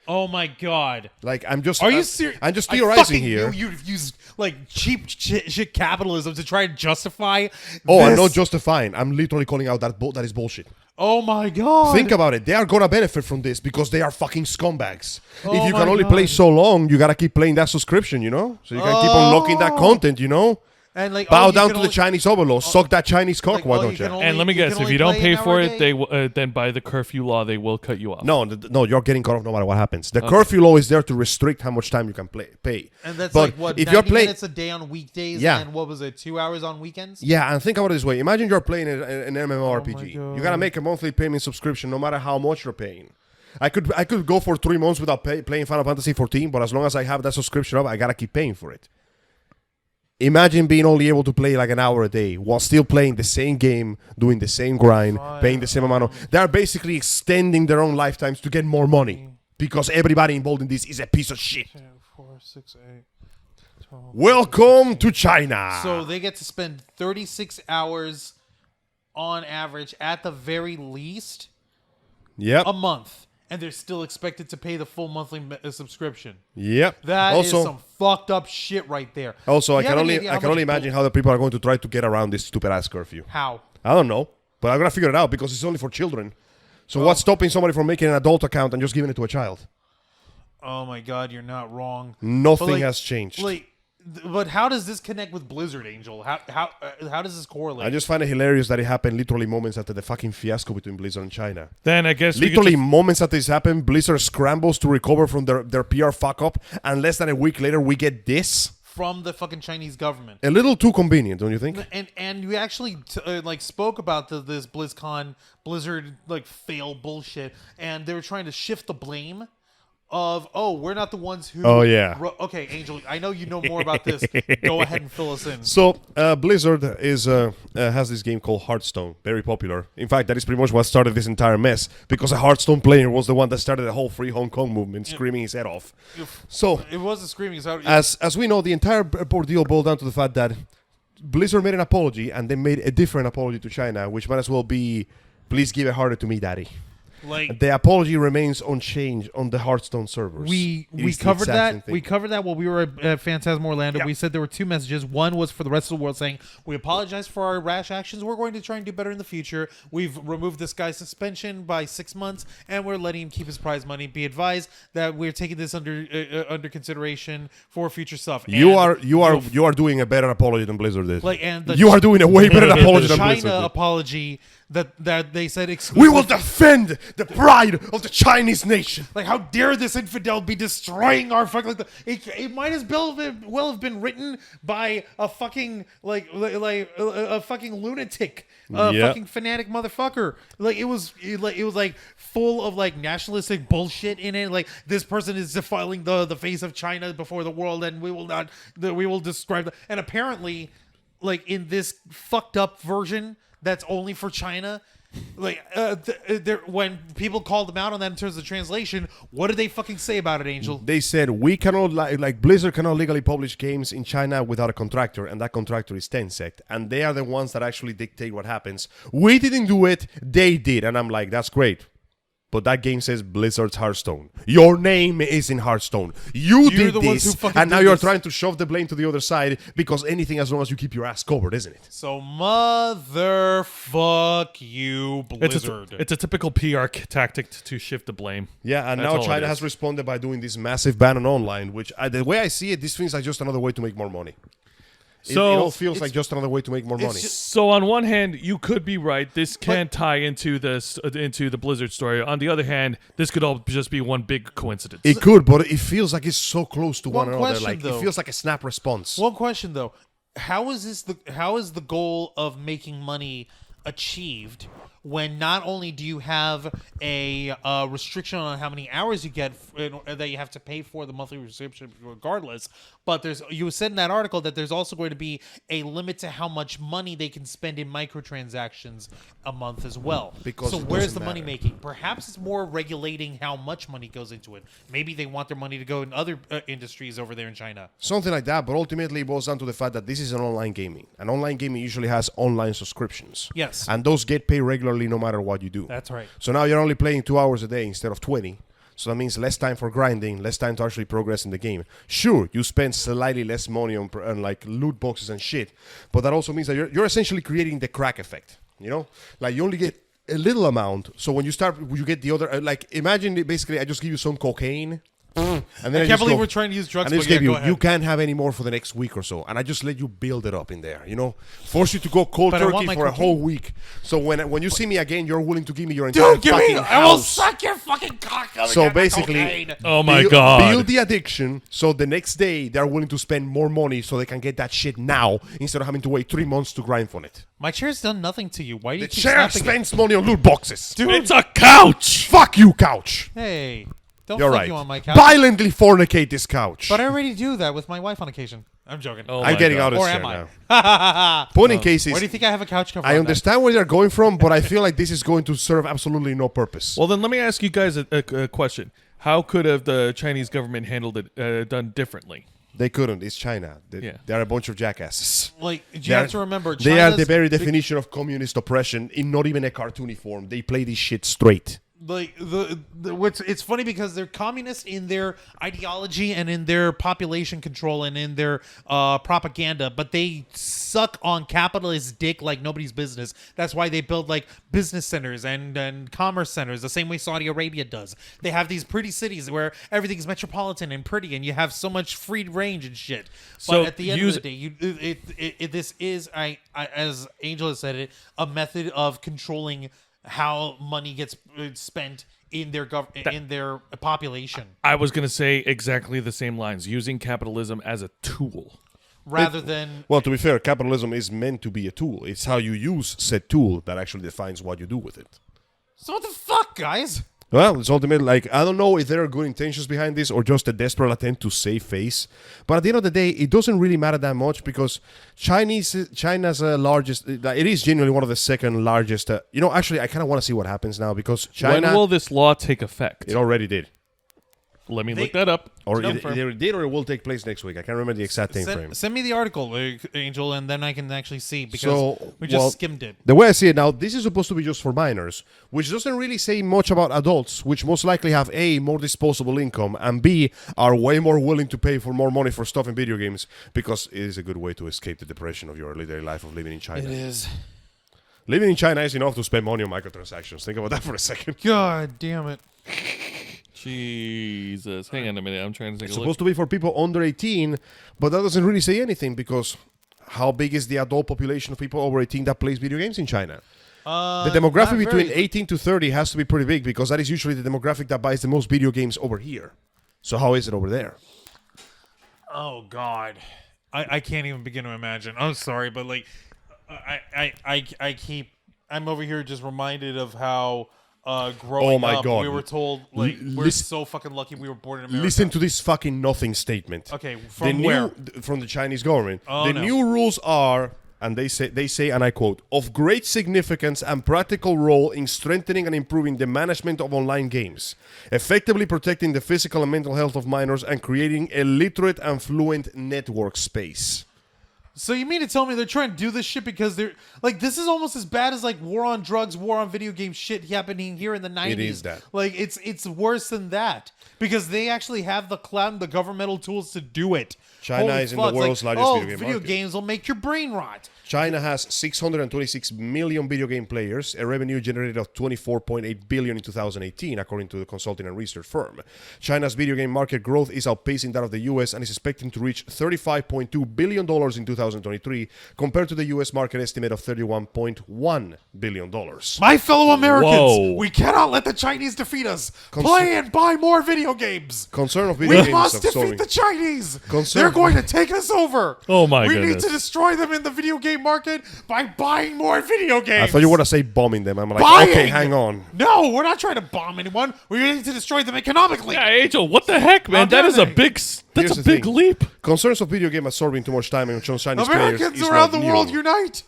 Oh my god! Like I'm just. Are you serious? I'm just theorizing here. You've used like cheap shit capitalism to try and justify. Oh, this. I'm not justifying. I'm literally calling out that is bullshit. Oh my god! Think about it. They are gonna benefit from this because they are fucking scumbags. Oh if you my can only God. play so long, you gotta keep playing that subscription, you know? So you can keep unlocking that content, you know? And like Bow you down can to only- the Chinese overlord. Suck that Chinese cock, like, why you don't can you? only- And let me you can guess, if only you don't play pay an hour for a it, day? then by the curfew law, they will cut you off. No, you're getting cut off no matter what happens. The curfew law is there to restrict how much time you can pay. And that's but like what, if 90 you're playing, minutes a day on weekdays, Yeah. and what was it, 2 hours on weekends? yeah, and think about it this way. Imagine you're playing an MMORPG. God. You gotta make a monthly payment subscription, no matter how much you're paying. I could go for 3 months without playing Final Fantasy 14, but as long as I have that subscription up, I gotta keep paying for it. Imagine being only able to play like an hour a day while still playing the same game, doing the same grind, paying the same amount of. They're basically extending their own lifetimes to get more money because everybody involved in this is a piece of shit. 2, 4, 6, 8, 12. Welcome to China. So they get to spend 36 hours on average, at the very least, Yep. a month, and they're still expected to pay the full monthly subscription. Yep. That is also, some fucked up shit right there. also, I You can have any only idea I how can much only imagine how the people are going to try to get around this stupid ass curfew. How? I don't know, but I'm gonna figure it out because it's only for children. So what's stopping somebody from making an adult account and just giving it to a child? Oh my god, you're not wrong. Nothing But, like- has changed. But how does this connect with Blizzard, Angel? How does this correlate? I just find it hilarious that it happened literally moments after the fucking fiasco between Blizzard and China. Then I guess we could Literally just- moments after this happened, Blizzard scrambles to recover from their PR fuck up, and less than a week later, we get this. from the fucking Chinese government. A little too convenient, don't you think? And we actually spoke about this BlizzCon Blizzard fail bullshit, and they were trying to shift the blame of we're not the ones who. Oh, yeah. Okay, Angel, I know you know more about this. Go ahead and fill us in. So Blizzard has this game called Hearthstone, very popular. In fact, that is pretty much what started this entire mess because a Hearthstone player was the one that started the whole Free Hong Kong movement, screaming his head off. So It wasn't screaming. So as we know, the entire ordeal boiled down to the fact that Blizzard made an apology and they made a different apology to China, which might as well be, please give it harder to me, daddy. The apology remains unchanged on the Hearthstone servers. We It is the covered exact same that. thing. We covered that while we were at Phantasm Orlando. Yeah. We said there were 2 messages. One was for the rest of the world saying, we apologize for our rash actions. We're going to try and do better in the future. We've removed this guy's suspension by 6 months, and we're letting him keep his prize money. Be advised that we're taking this under consideration for future stuff. You And are doing a better apology than Blizzard did. you are doing a way better apology than Blizzard China did. apology that they said We will defend the pride of the Chinese nation. Like, how dare this infidel be destroying our fucking... it might as well have been written by a fucking, a fucking lunatic, Yeah. fucking fanatic motherfucker. It was full of, nationalistic bullshit in it. Like, this person is defiling the face of China before the world, and we will describe... And apparently, in this fucked up version that's only for China... when people called them out on that in terms of translation, what did they fucking say about it, Angel? They said we cannot Blizzard cannot legally publish games in China without a contractor, and that contractor is Tencent, and they are the ones that actually dictate what happens. We didn't do it; they did, and I'm like, that's great. But that game says Blizzard's Hearthstone. Your name is in Hearthstone. You're the did ones who this, fucking and now did you're this. trying to shove the blame to the other side because anything as long as you keep your ass covered, isn't it? So motherfuck you, Blizzard. It's a typical PR tactic to shift the blame. Yeah, and That's now all it China is. has responded by doing this massive ban on online, which the way I see it, this feels like just another way to make more money. It all feels like just another way to make more money. So on one hand, you could be right. This can tie into the Blizzard story. On the other hand, this could all just be one big coincidence. It could, but it feels like it's so close to one One another. question, Like though. it feels like a snap response. One question though: how is the goal of making money achieved when not only do you have a restriction on how many hours you get that you have to pay for the monthly subscription regardless, but you said in that article that there's also going to be a limit to how much money they can spend in microtransactions a month as well. Because so it where's doesn't the money matter. making? Perhaps it's more regulating how much money goes into it. Maybe they want their money to go in other industries over there in China. Something like that, but ultimately it boils down to the fact that this is an online gaming. And online gaming usually has online subscriptions. Yes. And those get paid regularly no matter what you do. That's right. So now you're only playing 2 hours a day instead of 20. So that means less time for grinding, less time to actually progress in the game. Sure, you spend slightly less money on loot boxes and shit, but that also means that you're essentially creating the crack effect. You know, like you only get a little amount. So when you start, you get the other. Like imagine basically, I just give you some cocaine. And then I can't believe we're trying to use drugs. And I But just yeah, gave go ahead. you can't have any more for the next week or so. And I just let you build it up in there, force you to go cold But I want turkey my for a cocaine. whole week. So when you see me again, you're willing to give me your entire Dude, give fucking me. house. I will suck your fucking cock. So basically, Oh my God. build the addiction. So the next day they're willing to spend more money so they can get that shit now instead of having to wait 3 months to grind for it. My chair's done nothing to you. Why do you The keep chair snapping it? spends money on loot boxes. Dude, It's a couch. Fuck you, couch. hey, don't You're fuck right. you on my couch. Violently fornicate this couch. But I already do that with my wife on occasion. I'm joking. Oh I'm my getting God. out of Or this am chair I? now. Point in case Why is, do you think I have a couch cover? I on understand where they're going from, but I feel like this is going to serve absolutely no purpose. Well, then let me ask you guys a question. How could have the Chinese government handled it done differently? They couldn't. It's China. Yeah. They're a bunch of jackasses. That? Like, you have to remember, They are the China's very big- definition of communist oppression in not even a cartoony form. They play this shit straight. Like it's funny because they're communist in their ideology and in their population control and in their propaganda, but they suck on capitalist dick like nobody's business. That's why they build like business centers and commerce centers the same way Saudi Arabia does. They have these pretty cities where everything's metropolitan and pretty, and you have so much free range and shit. So But at the end of the day, this is as Angel has said it, a method of controlling how money gets spent in their in their population, I was going to say exactly the same lines, using capitalism as a tool. rather than Well, to be fair, capitalism is meant to be a tool. It's how you use said tool that actually defines what you do with it. so what the fuck, guys? Well, it's ultimately like, I don't know if there are good intentions behind this or just a desperate attempt to save face. But at the end of the day, it doesn't really matter that much because China's largest, it is genuinely one of the second largest. Actually, I kind of want to see what happens now because China, When will this law take effect? it already did. Let me look that up. Or Confirm. either it did or it will take place next week. I can't remember the exact time frame. Send me the article, Angel, and then I can actually see because So, we just well, skimmed it. The way I see it now, this is supposed to be just for minors, which doesn't really say much about adults, which most likely have A, more disposable income, and B, are way more willing to pay for more money for stuff in video games because it is a good way to escape the depression of your everyday life of living in China. is. Living in China is enough to spend money on microtransactions. Think about that for a second. God damn it. Jesus. Hang on a minute. I'm trying to take It's a look. supposed to be for people under 18, but that doesn't really say anything because how big is the adult population of people over 18 that plays video games in China? The demographic not between very. 18 to 30 has to be pretty big because that is usually the demographic that buys the most video games over here. So how is it over there? Oh God, I can't even begin to imagine. I'm sorry, but like, I'm over here just reminded of how growing Oh my up God. we were told like we're Listen- so fucking lucky we were born in America. Listen to this fucking nothing statement. Okay, from From the Chinese government. Oh, the no. new rules are, and they say, and I quote, of great significance and practical role in strengthening and improving the management of online games, effectively protecting the physical and mental health of minors, and creating a literate and fluent network space. So you mean to tell me they're trying to do this shit because they're like this is almost as bad as like war on drugs, war on video game shit happening here in the 90s. It is that. Like it's worse than that because they actually have the clout and the governmental tools to do it. China Holy is in the fuck, it's world's like, largest video game market. games will make your brain rot. China has 626 million video game players, a revenue generated of 24.8 billion in 2018, according to the consulting and research firm. China's video game market growth is outpacing that of the US and is expecting to reach $35.2 billion in 2023, compared to the US market estimate of $31.1 billion. My fellow Americans, Whoa. we cannot let the Chinese defeat us. Play and buy more video games. Concern of video We games must absorbing- defeat the Chinese. Concern- They're going to take us over. Oh my We goodness. need to destroy them in the video game market by buying more video games. I thought you were going to say bombing them. I'm like, Buying! okay, hang on. No, we're not trying to bomb anyone. We need to destroy them economically. Yeah, Angel, what the heck, man? How That is dare a they? big Here's that's a the big thing. leap. Concerns of video game absorbing too much time on Chinese players Americans is around not the world, new. unite.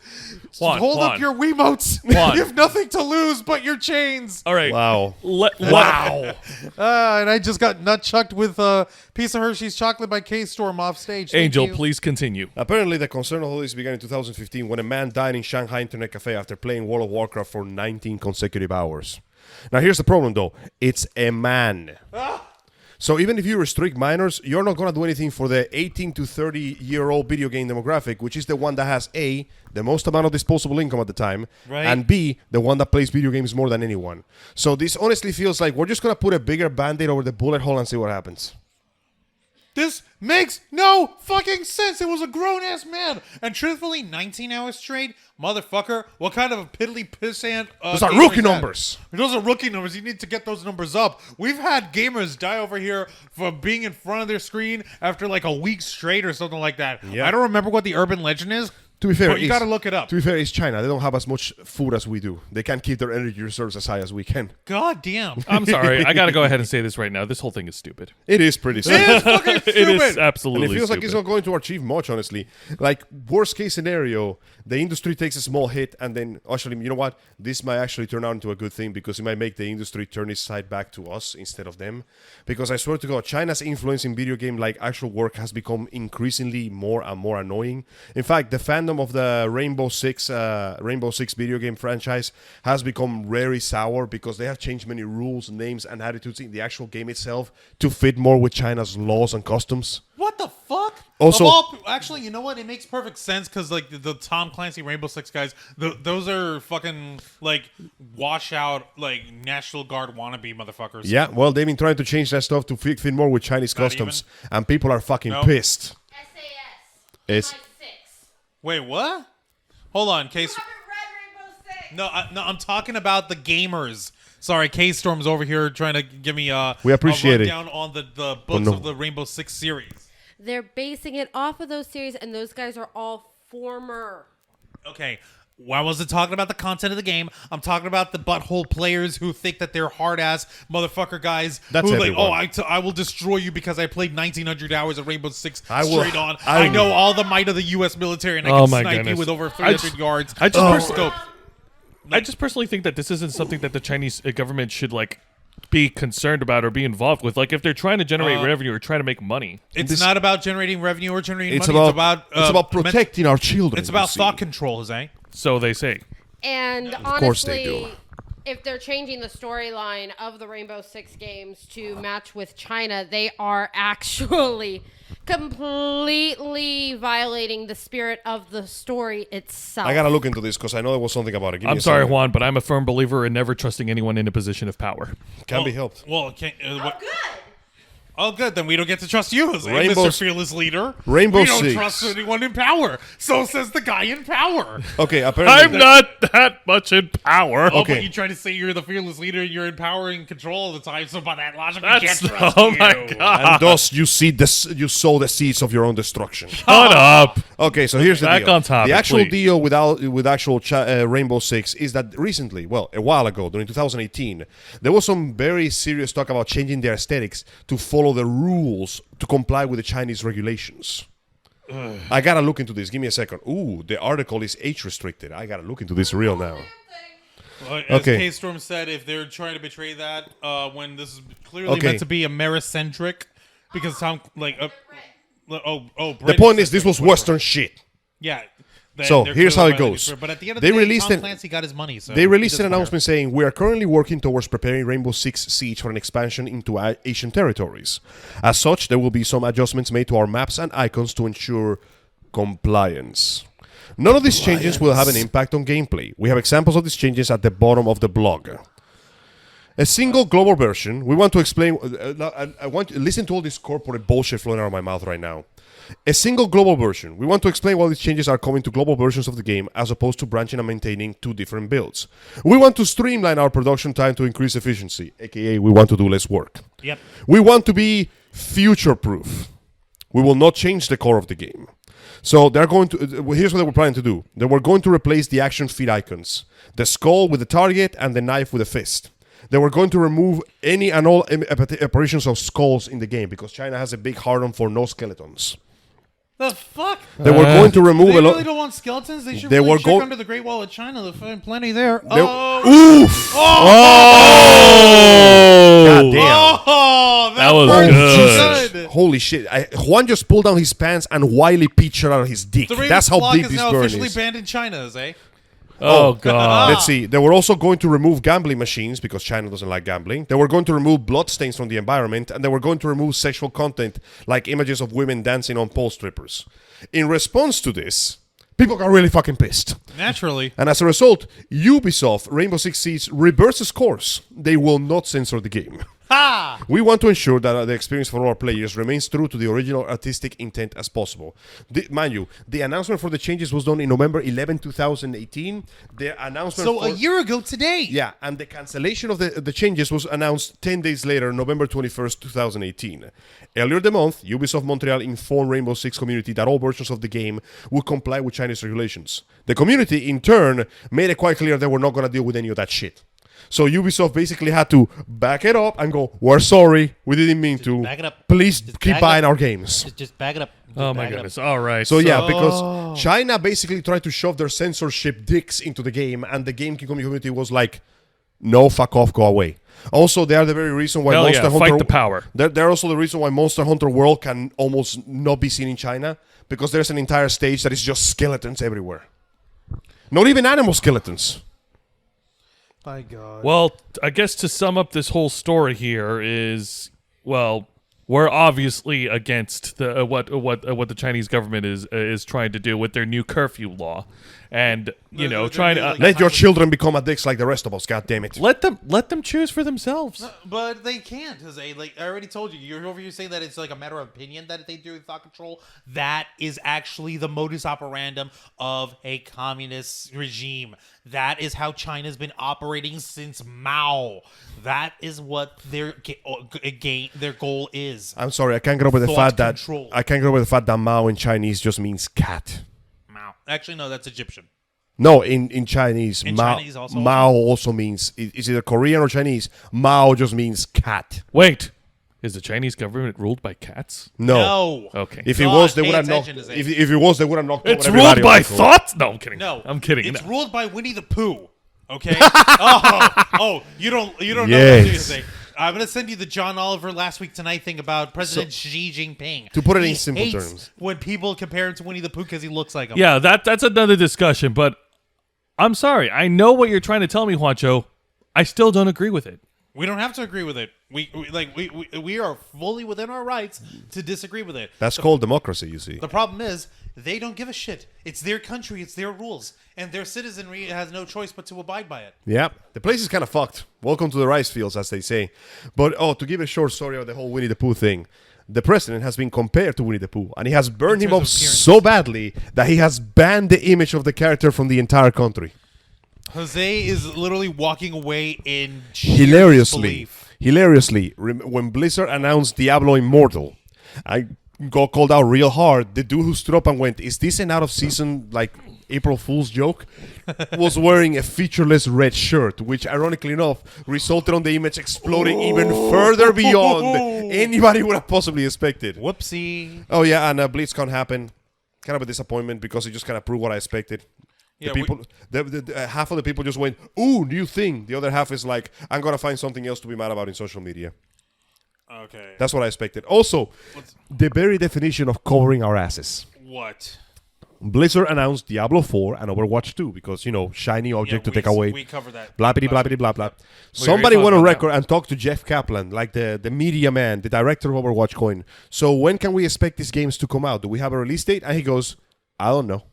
Juan, Hold up Juan. your Wiimotes. Juan. You have nothing to lose but your chains. All right. Wow. Wow. And I just got nut chucked with a piece of Hershey's chocolate by KStorm off stage. Thank Angel, you. please continue. Apparently, the concern of all this began in 2015 when a man died in Shanghai Internet Cafe after playing World of Warcraft for 19 consecutive hours. Now, here's the problem, though. It's a man. So even if you restrict minors, you're not going to do anything for the 18 to 30-year-old video game demographic, which is the one that has A, the most amount of disposable income at the time, Right. and B, the one that plays video games more than anyone. So this honestly feels like we're just going to put a bigger Band-Aid over the bullet hole and see what happens. This makes no fucking sense. It was a grown-ass man. And truthfully, 19 hours straight? Motherfucker, what kind of a piddly pissant... Those are gamer rookie is that? numbers. Those are rookie numbers. You need to get those numbers up. We've had gamers die over here for being in front of their screen after like a week straight or something like that. Yeah. I don't remember what the urban legend is. To be fair, but you got to look it up. To be fair, it's China. They don't have as much food as we do. They can't keep their energy reserves as high as we can. God damn. I'm sorry. I got to go ahead and say this right now. This whole thing is stupid. It is pretty stupid. It is fucking stupid. It is absolutely And it feels stupid. like it's not going to achieve much, honestly. Like, worst case scenario, the industry takes a small hit, and then, actually, you know what? This might actually turn out into a good thing because it might make the industry turn its side back to us instead of them. Because I swear to God, China's influence in video game, like actual work, has become increasingly more and more annoying. In fact, the fandom of the Rainbow Six video game franchise has become very sour because they have changed many rules, names, and attitudes in the actual game itself to fit more with China's laws and customs. What the fuck? Also- Actually, you know what? It makes perfect sense because like the Tom Clancy Rainbow Six guys, those are fucking like washout like National Guard wannabe motherfuckers. Yeah, well, they've been trying to change that stuff to fit more with Chinese Not customs, and people are fucking Nope. pissed. SAS. It's- MI6. Wait, what? Hold on, Case. Haven't read Rainbow Six. No, I'm talking about the gamers. Sorry, KStorm's over here trying to give me We appreciate it. a rundown on the books no. of the Rainbow Six series. They're basing it off of those series, and those guys are all former. Okay, well, I wasn't talking about the content of the game. I'm talking about the butthole players who think that they're hard-ass motherfucker guys. That's who everyone. like, I will destroy you because I played 1,900 hours of Rainbow Six I will- straight on. I I know all the might of the U.S. military, and I Oh can my snipe you goodness. with over 300 yards. I just per pers- scope. I just personally think that this isn't something that the Chinese government should like be concerned about or be involved with. Like if they're trying to generate revenue or trying to make money. It's not about generating revenue or generating It's money. about protecting our children. It's about you see. thought control, Jose. So they say. And course they honestly, do. if they're changing the storyline of the Rainbow Six games to match with China, they are actually completely violating the spirit of the story itself. I gotta look into this because I know there was something about it. Give me I'm a sorry, second. Juan, but I'm a firm believer in never trusting anyone in a position of power. Can be helped. Well, Oh, good. oh, good. Then we don't get to trust you, Jose, Rainbow- Mr. Fearless Leader. Rainbow we don't Six. trust anyone in power. So says the guy in power. Okay, apparently. I'm not that much in power. Oh, Okay. but you try to say you're the fearless leader, you're in power and control all the time. So by that logic, we That's can't trust oh you. my god. And thus, you sow the seeds of your own destruction. Shut up. Okay, so here's the Back deal. on topic, the actual please. deal with actual Rainbow Six is that recently, well, a while ago, during 2018, there was some very serious talk about changing their aesthetics to follow the rules to comply with the Chinese regulations. I gotta look into this. Give me a second. Ooh, the article is age restricted. I gotta look into this real now. Well, as Okay. KStorm said, if they're trying to betray that, when this is clearly Okay. meant to be Americentric, because Tom, like, The British point is, this was whatever. Western shit. Yeah. then So, they're here's clearly how it violating goes. spirit. But at the end of They the day, released Tom an- Clancy got his money. So They he released an doesn't matter. announcement saying, we are currently working towards preparing Rainbow Six Siege for an expansion into Asian territories. As such, there will be some adjustments made to our maps and icons to ensure compliance. None of these changes will have an impact on gameplay. We have examples of these changes at the bottom of the blog. A single global version. We want to explain. I want to listen to all this corporate bullshit flowing out of my mouth right now. A single global version. We want to explain why these changes are coming to global versions of the game as opposed to branching and maintaining two different builds. We want to streamline our production time to increase efficiency, aka we want to do less work. Yep. We want to be future-proof. We will not change the core of the game. So they're going to. Here's what they were planning to do. They were going to replace the action feed icons, the skull with the target, and the knife with a fist. They were going to remove any and all apparitions of skulls in the game because China has a big hard-on for no skeletons. The fuck? They were going to remove They a lot. really don't want skeletons. They should They really were check go- under the Great Wall of China. There's fucking plenty there. Oof! God damn! Oh, That was part's good. good. Holy shit! Juan just pulled down his pants and Wiley Peach shot out his dick. The Reeves That's how block big is this now burn officially is. banned in China, eh? Oh, God. Let's see. They were also going to remove gambling machines because China doesn't like gambling. They were going to remove bloodstains from the environment, and they were going to remove sexual content like images of women dancing on pole strippers. In response to this, people got really fucking pissed. Naturally. And as a result, Ubisoft Rainbow Six Siege reverses course. They will not censor the game. Ha! We want to ensure that the experience for all our players remains true to the original artistic intent as possible. Mind you, the announcement for the changes was done in November 11, 2018. The announcement So for, a year ago today. yeah, and the cancellation of the changes was announced 10 days later, November 21st, 2018. Earlier the month, Ubisoft Montreal informed Rainbow Six community that all versions of the game would comply with Chinese regulations. The community, in turn, made it quite clear they were not going to deal with any of that shit. So Ubisoft basically had to back it up and go, we're sorry, we didn't mean to. back it up. Please Just keep back it buying up. our games. Just back it up. Just Oh, my back it up. goodness. All right. So yeah, because China basically tried to shove their censorship dicks into the game, and the game community was like, no, fuck off, go away. Also, they are the very reason why Hell Monster yeah, Hunter... fight the power. They're also the reason why Monster Hunter World can almost not be seen in China, because there's an entire stage that is just skeletons everywhere. Not even animal skeletons. My God. Well, I guess to sum up this whole story here is, well, we're obviously against the what the Chinese government is trying to do with their new curfew law, and They're trying to like- Let your children become addicts like the rest of us, God damn it. let them choose for themselves. But they can't, because I already told you. You're over here saying that it's like a matter of opinion that they do thought control. That is actually the modus operandum of a communist regime. That is how China's been operating since Mao. That is what their goal is. I'm sorry, I can't get over the Thought fact that control. Mao in Chinese just means cat. Mao. Actually, no, that's Egyptian. No, in Chinese, In Mao, Chinese also? Mao also means, it's either Korean or Chinese. Mao just means cat. Wait, is the Chinese government ruled by cats? No. Okay. If it God, was, they pay would have knocked. attention to If Zane. it was, they would have knocked. It's over ruled everybody by on the floor. thought? No, I'm kidding. No, I'm kidding. It's No. ruled by Winnie the Pooh. Okay. You don't know what I'm Yes. saying. I'm gonna send you the John Oliver last week tonight thing about President Xi Jinping. To put it He in simple hates terms. when people compare him to Winnie the Pooh because he looks like him. Yeah, that's another discussion. But I'm sorry. I know what you're trying to tell me, Juancho. I still don't agree with it. We don't have to agree with it. We are fully within our rights to disagree with it. That's called democracy, you see. The problem is they don't give a shit. It's their country, it's their rules, and their citizenry has no choice but to abide by it. Yeah, the place is kind of fucked. Welcome to the rice fields, as they say. But, to give a short story of the whole Winnie the Pooh thing, the president has been compared to Winnie the Pooh, and he has burned him up terms of appearance. so badly that he has banned the image of the character from the entire country. Jose is literally walking away in sheer Hilariously, disbelief. when Blizzard announced Diablo Immortal, I got called out real hard. The dude who stood up and went, "Is this an out of season like April Fool's joke?" was wearing a featureless red shirt, which ironically enough resulted on the image exploding even further beyond anybody would have possibly expected. Whoopsie. Oh yeah, and BlizzCon happened. Kind of a disappointment because it just kind of proved what I expected. Yeah, The people, half of the people just went, "Ooh, new thing." The other half is like, "I'm gonna find something else to be mad about in social media." Okay. That's what I expected. Also, the very definition of covering our asses. What? Blizzard announced Diablo 4 and Overwatch 2 because, shiny object to take away. We covered that. Blah, blah, blah, blah, blah. already Somebody talked went on about record and talked to Jeff Kaplan, like the media man, the director of Overwatch, going, "So when can we expect these games to come out? Do we have a release date?" And he goes, "I don't know."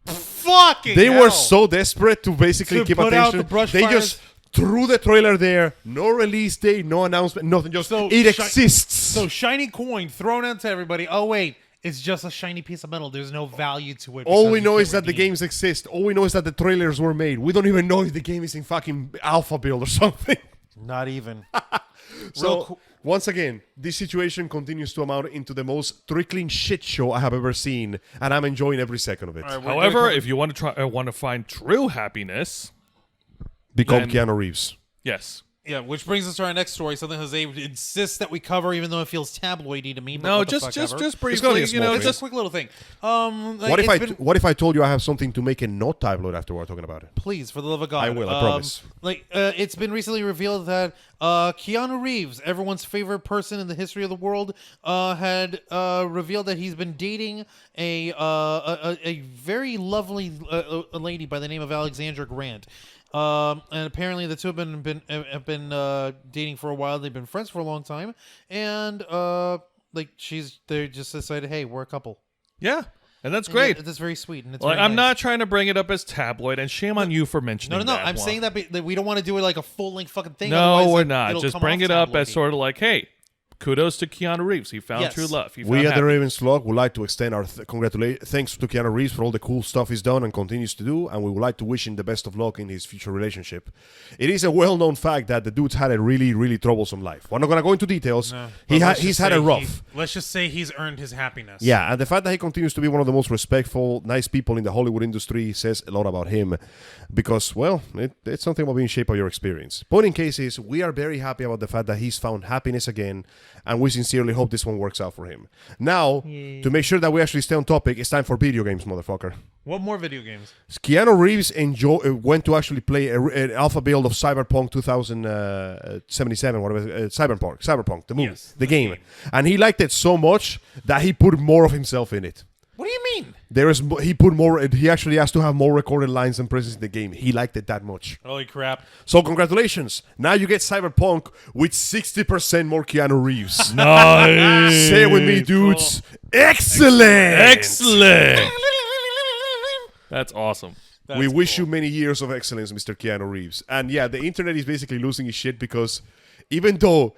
Fucking They hell. were so desperate to basically To keep put out attention. the brush They fires. just threw the trailer there. No release date, no announcement, nothing. Just So it shi- exists. So shiny coin thrown out to everybody. Oh wait, it's just a shiny piece of metal. There's no value to it. All because we you know can't is that the redeem. games exist. All we know is that the trailers were made. We don't even know if the game is in fucking alpha build or something. Not even. So, once again, this situation continues to amount into the most trickling shit show I have ever seen, and I'm enjoying every second of it. All right, we're However, gonna if you want to find true happiness, Become then- Keanu Reeves. yes, Yeah, which brings us to our next story. Something Jose insists that we cover, even though it feels tabloidy to me. But No, what the just fuck just ever. just gonna be briefly. a You small know, thing. It's a just quick little thing. What if I told you I have something to make it not tabloid after we're talking about it? Please, for the love of God, I will, I promise. It's been recently revealed that Keanu Reeves, everyone's favorite person in the history of the world, had revealed that he's been dating a very lovely a lady by the name of Alexandra Grant. And apparently the two have been dating for a while. They've been friends for a long time, and they just decided, hey, we're a couple. yeah, and that's And great. yeah, that's very sweet, and it's Like, very I'm nice. not trying to bring it up as tabloid, and shame on you for mentioning No. that. I'm Juan. saying that we don't want to do it like a full length fucking thing. No, otherwise, we're like, not. it'll Just come bring off it up as tabloidy. sort of like, hey, kudos to Keanu Reeves. He found Yes. true love. He We found at the happiness. Ravens Vlog would like to extend our thanks to Keanu Reeves for all the cool stuff he's done and continues to do, and we would like to wish him the best of luck in his future relationship. It is a well-known fact that the dude's had a really, really troublesome life. We're not going to go into details. No, He's but let's had just a say rough. let's just say he's earned his happiness. Yeah, and the fact that he continues to be one of the most respectful, nice people in the Hollywood industry says a lot about him because, well, it's something about being shaped by your experience. Point in case is, we are very happy about the fact that he's found happiness again, and we sincerely hope this one works out for him. Now, to make sure that we actually stay on topic, it's time for video games, motherfucker. What more video games? Keanu Reeves went to actually play an alpha build of Cyberpunk 2077, whatever, Cyberpunk, the movie, Yes, the the game. game. And he liked it so much that he put more of himself in it. What do you mean? He put more. He actually has to have more recorded lines and presence in the game. He liked it that much. Holy crap! So congratulations! Now you get Cyberpunk with 60% more Keanu Reeves. Nice. Say it with me, dudes. Excellent. Excellent. That's awesome. We wish you many years of excellence, Mr. Keanu Reeves. And yeah, the internet is basically losing his shit because even though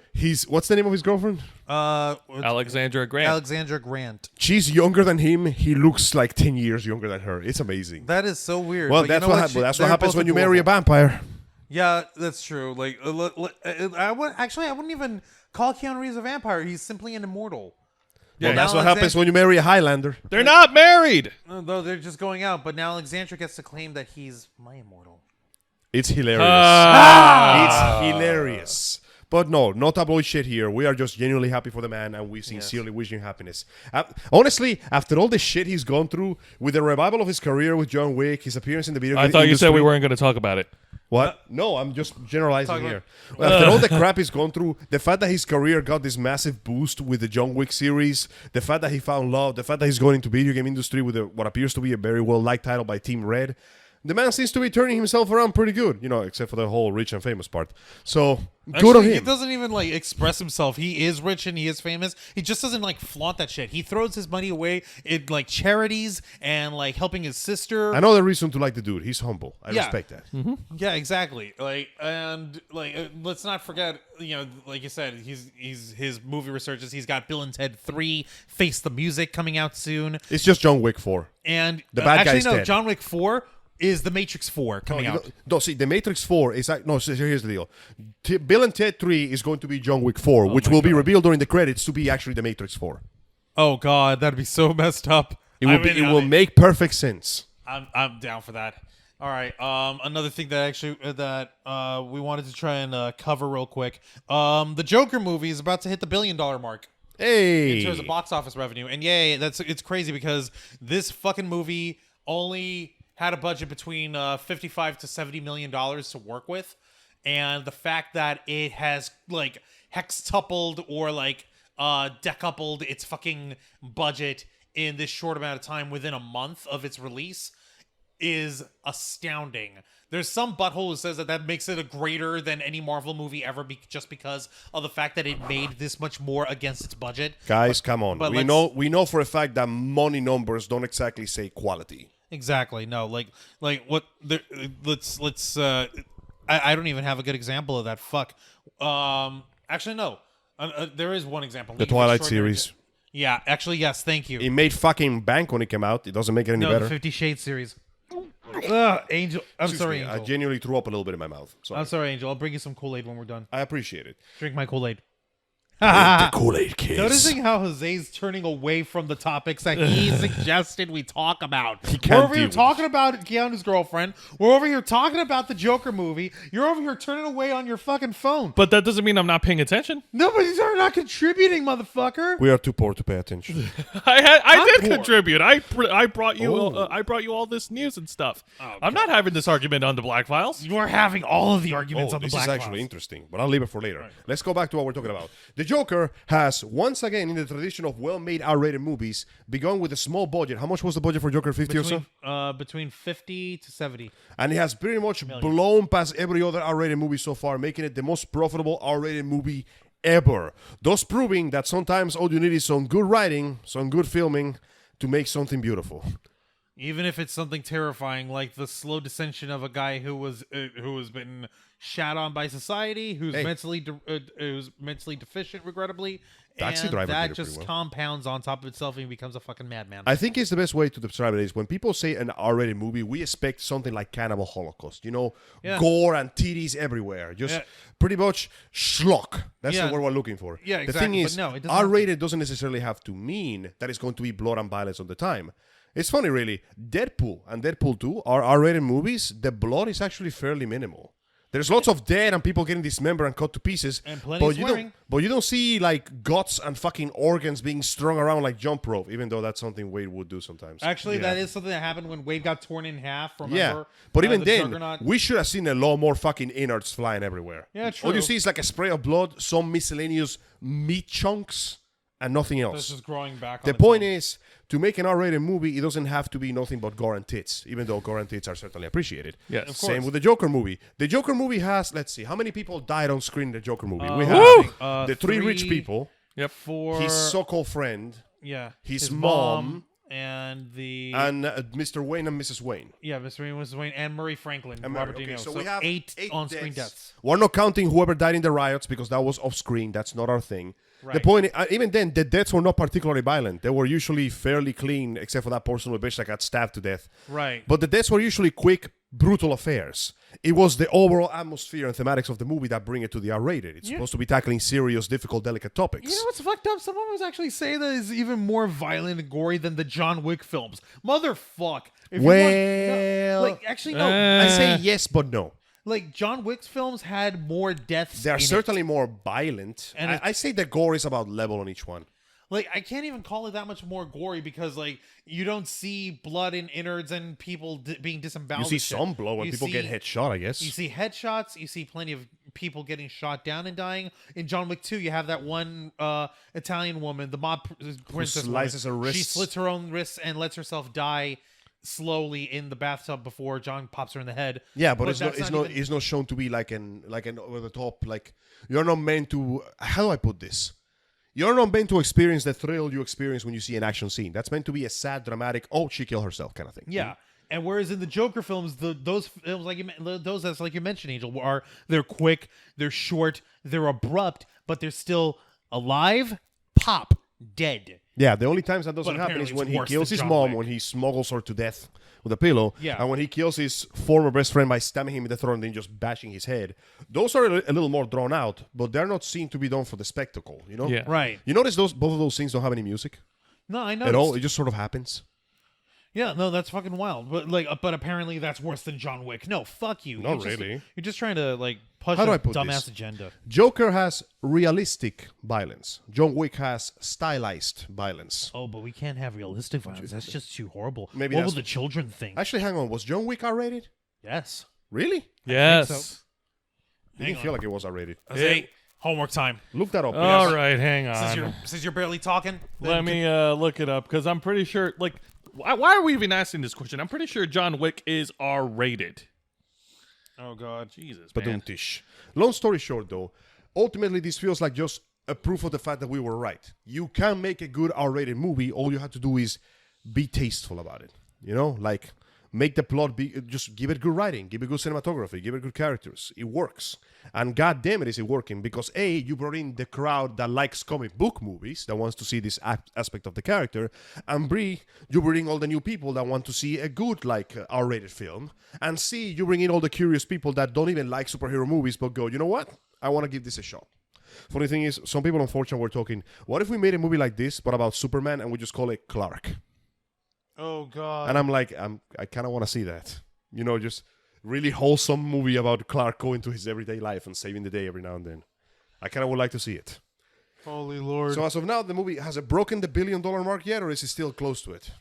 what's the name of his girlfriend? Alexandra Grant. Alexandra Grant. She's younger than him. He looks like 10 years younger than her. It's amazing. That is so weird. Well, but that's you know what They're happens both when you marry a adorable. vampire. Yeah, that's true. Like, I wouldn't even call Keanu Reeves a vampire. He's simply an immortal. Well, Yeah, that's now what happens when you marry a Highlander. They're not married. Though they're just going out, but now Alexandra gets to claim that he's my immortal. It's hilarious. It's hilarious. But no tabloid shit here. We are just genuinely happy for the man, and we sincerely wish him happiness. Honestly, after all the shit he's gone through, with the revival of his career with John Wick, his appearance in the video game I thought you said industry- we weren't going to talk about it. What? No, I'm just generalizing Talk here. After all the crap he's gone through, the fact that his career got this massive boost with the John Wick series, the fact that he found love, the fact that he's going into video game industry with what appears to be a very well-liked title by Team Red, the man seems to be turning himself around pretty good, except for the whole rich and famous part. So, good on Actually, him. He doesn't even express himself. He is rich and he is famous. He just doesn't flaunt that shit. He throws his money away in charities and helping his sister. Another reason to like the dude. He's humble. I respect that. Yeah, exactly. Let's not forget, like you said, he's his movie resurgence. He's got Bill and Ted 3, Face the Music coming out soon, It's just John Wick 4. and The bad actually guy's no, dead. John Wick 4 is The Matrix 4 coming out. No, see, The Matrix 4 is like... No, so here's the deal. Bill and Ted 3 is going to be John Wick 4, which will be revealed during the credits to be actually The Matrix 4. Oh God, that'd be so messed up. It will make perfect sense. I'm down for that. All right. Another thing that we wanted to try and cover real quick. The Joker movie is about to hit the $1 billion mark Hey! in terms of box office revenue, and yay, it's crazy because this fucking movie only had a budget between $55 to $70 million to work with, and the fact that it has hextupled or decupled its fucking budget in this short amount of time within a month of its release is astounding. There's some butthole who says that makes it a greater than any Marvel movie ever just because of the fact that it made this much more against its budget. Guys, come on. but We know for a fact that money numbers don't exactly say quality. Exactly. No, what let's I don't even have a good example of that. Fuck. Actually no. There is one example. The League of Twilight Extraordinary series. Yeah, actually yes, thank you. It made fucking bank when it came out. It doesn't make it any No, better. the 50 Shades series. Ugh, Angel. I'm Excuse sorry, me, I Angel. genuinely threw up a little bit in my mouth. Sorry. I'm sorry, Angel. I'll bring you some Kool-Aid when we're done. I appreciate it. Drink my Kool-Aid. the Kool-Aid kids. Noticing how Jose's turning away from the topics that he suggested we talk about. He We're can't over here deal with talking about Keanu's girlfriend. We're over here talking about the Joker movie. You're over here turning away on your fucking phone. But that doesn't mean I'm not paying attention. Nobody's are not contributing, motherfucker. We are too poor to pay attention. I did poor. contribute. I brought you Oh. I brought you all this news and stuff. I'm not having this argument on the Black Files. You are having all of the arguments on the This Black is actually Files. interesting, but I'll leave it for later. Let's go back to what we're talking about. The Joker has, once again, in the tradition of well-made R-rated movies, begun with a small budget. How much was the budget for Joker? 50 or so? Between 50 to 70. And it has pretty much blown past every other R-rated movie so far, making it the most profitable R-rated movie ever. Thus proving that sometimes all you need is some good writing, some good filming to make something beautiful. Even if it's something terrifying, like the slow descension of a guy who has been shat on by society, who's Hey. who's mentally deficient, regrettably, Taxi and Driver did that it just pretty well. compounds on top of itself, and he becomes a fucking madman. I think it's the best way to describe it is when people say an R-rated movie, we expect something like Cannibal Holocaust. You know, Yeah. gore and titties everywhere. Just Yeah. pretty much schlock. That's Yeah. the word we're looking for. Yeah, The exactly, thing but is, no, it doesn't have to. R-rated doesn't necessarily have to mean that it's going to be blood and violence all the time. It's funny, really. Deadpool and Deadpool 2 are R-rated movies. The blood is actually fairly minimal. There's lots of dead and people getting dismembered and cut to pieces. And plenty but of you swearing. don't you don't see like guts and fucking organs being strung around like jump rope, even though that's something Wade would do sometimes. Actually, Yeah. that is something that happened when Wade got torn in half. Remember? Yeah, but even the then, Juggernaut? we should have seen a lot more fucking innards flying everywhere. Yeah, All you true. see is like a spray of blood, some miscellaneous meat chunks, and nothing This else. is growing back. The on point its own. is, to make an R-rated movie, it doesn't have to be nothing but gore and tits, even though gore and tits are certainly appreciated. Yes. Of Same course. with the Joker movie. The Joker movie has, let's see, how many people died on screen in the Joker movie? We woo! have the three rich people, Yep. for his so-called friend, yeah, his mom, and the and Mr. Wayne and Mrs. Wayne. Mr. Wayne, Mrs. Wayne, and Murray Franklin, And Robert Murray. De Niro. Okay, so So we have eight eight on-screen deaths. deaths. We're not counting whoever died in the riots because that was off screen. That's not our thing. The Right. point, even then, the deaths were not particularly violent. They were usually fairly clean, except for that person with a bitch that got stabbed to death. Right. But the deaths were usually quick, brutal affairs. It was the overall atmosphere and thematics of the movie that bring it to the R-rated. It's supposed to be tackling serious, difficult, delicate topics. You know what's fucked up? Someone was actually saying that is even more violent and gory than the John Wick films. Motherfuck. If you Well, want, actually, no. I say yes, but no. Like, John Wick's films had more deaths. They are in it. certainly more violent. And I say the gore is about level on each one. Like, I can't even call it that much more gory because, like, you don't see blood and innards and people being disemboweled. You see and shit. some blow when You people get see- headshot, I guess. You see headshots. You see plenty of people getting shot down and dying. In John Wick 2, you have that one Italian woman, the mob princess. slices her She wrists. slits her own wrists and lets herself die slowly in the bathtub before John pops her in the head. Yeah, but that's even- it's not shown to be like an over the top. Like you're not meant to. How do I put this? You're not meant to experience the thrill you experience when you see an action scene. That's meant to be a sad, dramatic. Oh, she killed herself, kind of thing. Yeah. And whereas in the Joker films, those films those as like you mentioned, Angel, they're quick, they're short, they're abrupt, but they're still alive, pop, dead. Yeah, the only times that doesn't But happen is apparently when it's he worse kills than his John mom, Wick. when he smuggles her to death with a pillow, Yeah. and when he kills his former best friend by stabbing him in the throat and then just bashing his head. Those are a little more drawn out, but they're not seen to be done for the spectacle. You know? Yeah. Right. You notice both of those things don't have any music No, I know. at all. It just sort of happens. Yeah, no, that's fucking wild. But apparently that's worse than John Wick. No, fuck you. Not You're just- really. You're just trying to like push How do a I put dumbass this? agenda. Joker has realistic violence. John Wick has stylized violence. Oh, but we can't have realistic violence. That's just too horrible. Maybe what that's- will the children think? Actually, hang on. Was John Wick R-rated? Yes. Really? Yes. so. I didn't feel like it was R-rated. Hey, homework time. Look that up. All please. right, hang Since you're barely talking, Let me look it up because I'm pretty sure. Like, why are we even asking this question? I'm pretty sure John Wick is R-rated. Oh God, Jesus, But man. long story short, though, ultimately this feels like just a proof of the fact that we were right. You can make a good R-rated movie. All you have to do is be tasteful about it. You know, like make the plot be. Just give it good writing, give it good cinematography, give it good characters. It works, and god damn it, is it working? Because A, you brought in the crowd that likes comic book movies, that wants to see this aspect of the character, and B, you bring all the new people that want to see a good R-rated film, and C, you bring in all the curious people that don't even like superhero movies but go, you know what? I want to give this a shot. Funny thing is, some people unfortunately were talking, what if we made a movie like this, but about Superman, and we just call it Clark? Oh God. And I'm like, I kind of want to see that. You know, just really wholesome movie about Clark going to his everyday life and saving the day every now and then. I kind of would like to see it. Holy Lord. So as of now, the movie, has it broken the $1 billion mark yet, or is it still close to it?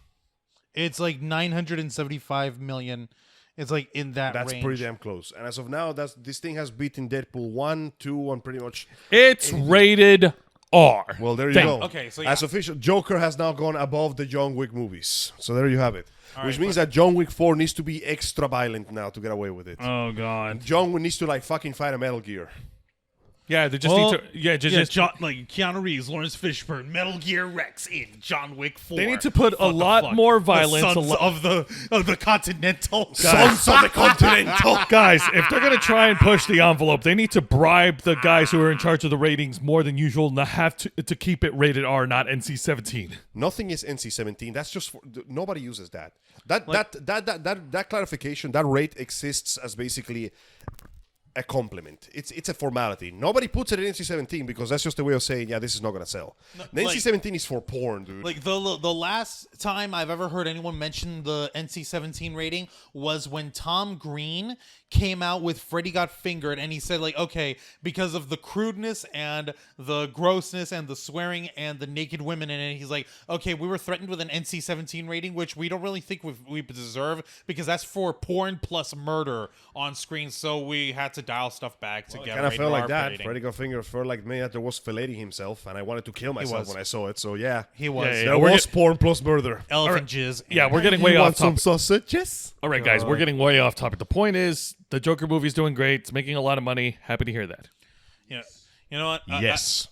It's like 975 million. It's like in that That's range. pretty damn close. And as of now, this thing has beaten Deadpool 1, 2, and pretty much... It's rated R. Well, there you Thank- go. Okay, so yeah. As official, Joker has now gone above the John Wick movies. So there you have it. All Which right, means that John Wick 4 needs to be extra violent now to get away with it. Oh God. John Wick needs to like fucking fight a Metal Gear. Yeah, they just Well, need to. Yeah, just John, like Keanu Reeves, Lawrence Fishburne, Metal Gear Rex in John Wick 4. They need to put a What the lot fuck? more violence, The a sons lo- of the Continental. Sons of the Continental. guys. If they're gonna try and push the envelope, they need to bribe the guys who are in charge of the ratings more than usual, and have to keep it rated R, not NC-17. Nothing is NC-17. That's just nobody uses that. That clarification, that rate exists as basically a compliment. It's a formality. Nobody puts it in NC-17 because that's just a way of saying, yeah, this is not gonna sell. The like- NC-17 is for porn, dude. Like the last time I've ever heard anyone mention the NC-17 rating was when Tom Green came out with Freddy Got Fingered, and he said like, okay, because of the crudeness and the grossness and the swearing and the naked women in it, he's like, okay, we were threatened with an NC-17 rating, which we don't really think we deserve because that's for porn plus murder on screen. So we had to dial stuff back to get Kind of rated felt like R that. rating. Freddy Got Fingered felt like me that there was filleting himself, and I wanted to kill myself was. when I saw it. So yeah, He was Yeah, there we're was porn plus murder. elephant jizz. Yeah, we're getting way You off want some topic. sausages? All right, guys, we're getting way off topic. The point is, the Joker movie's doing great. It's making a lot of money. Happy to hear that. Yeah. You know what? Yes.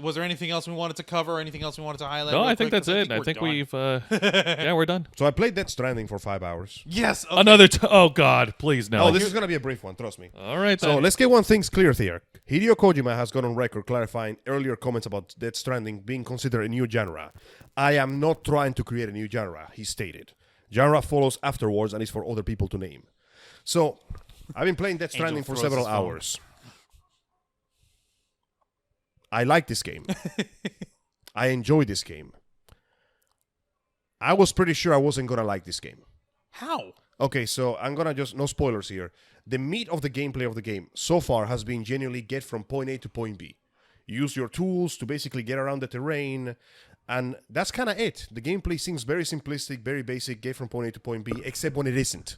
Was there anything else we wanted to cover? Anything else we wanted to highlight? No, real I think quick? that's 'Cause it. I we're think done. we've. Yeah, we're done. So I played Death Stranding for 5 hours. Yes. Okay. Another. Oh God, please no. Oh, this is gonna be a brief one. Trust me. All right. So Then. let's get one thing clear here. Hideo Kojima has gone on record clarifying earlier comments about Death Stranding being considered a new genre. I am not trying to create a new genre, he stated. Genre follows afterwards and is for other people to name. So, I've been playing Death Stranding for throws several his phone. hours. I like this game. I enjoy this game. I was pretty sure I wasn't gonna like this game. How? Okay, so I'm gonna just, no spoilers here. The meat of the gameplay of the game so far has been genuinely get from point A to point B. Use your tools to basically get around the terrain, and that's kind of it. The gameplay seems very simplistic, very basic, get from point A to point B, except when it isn't.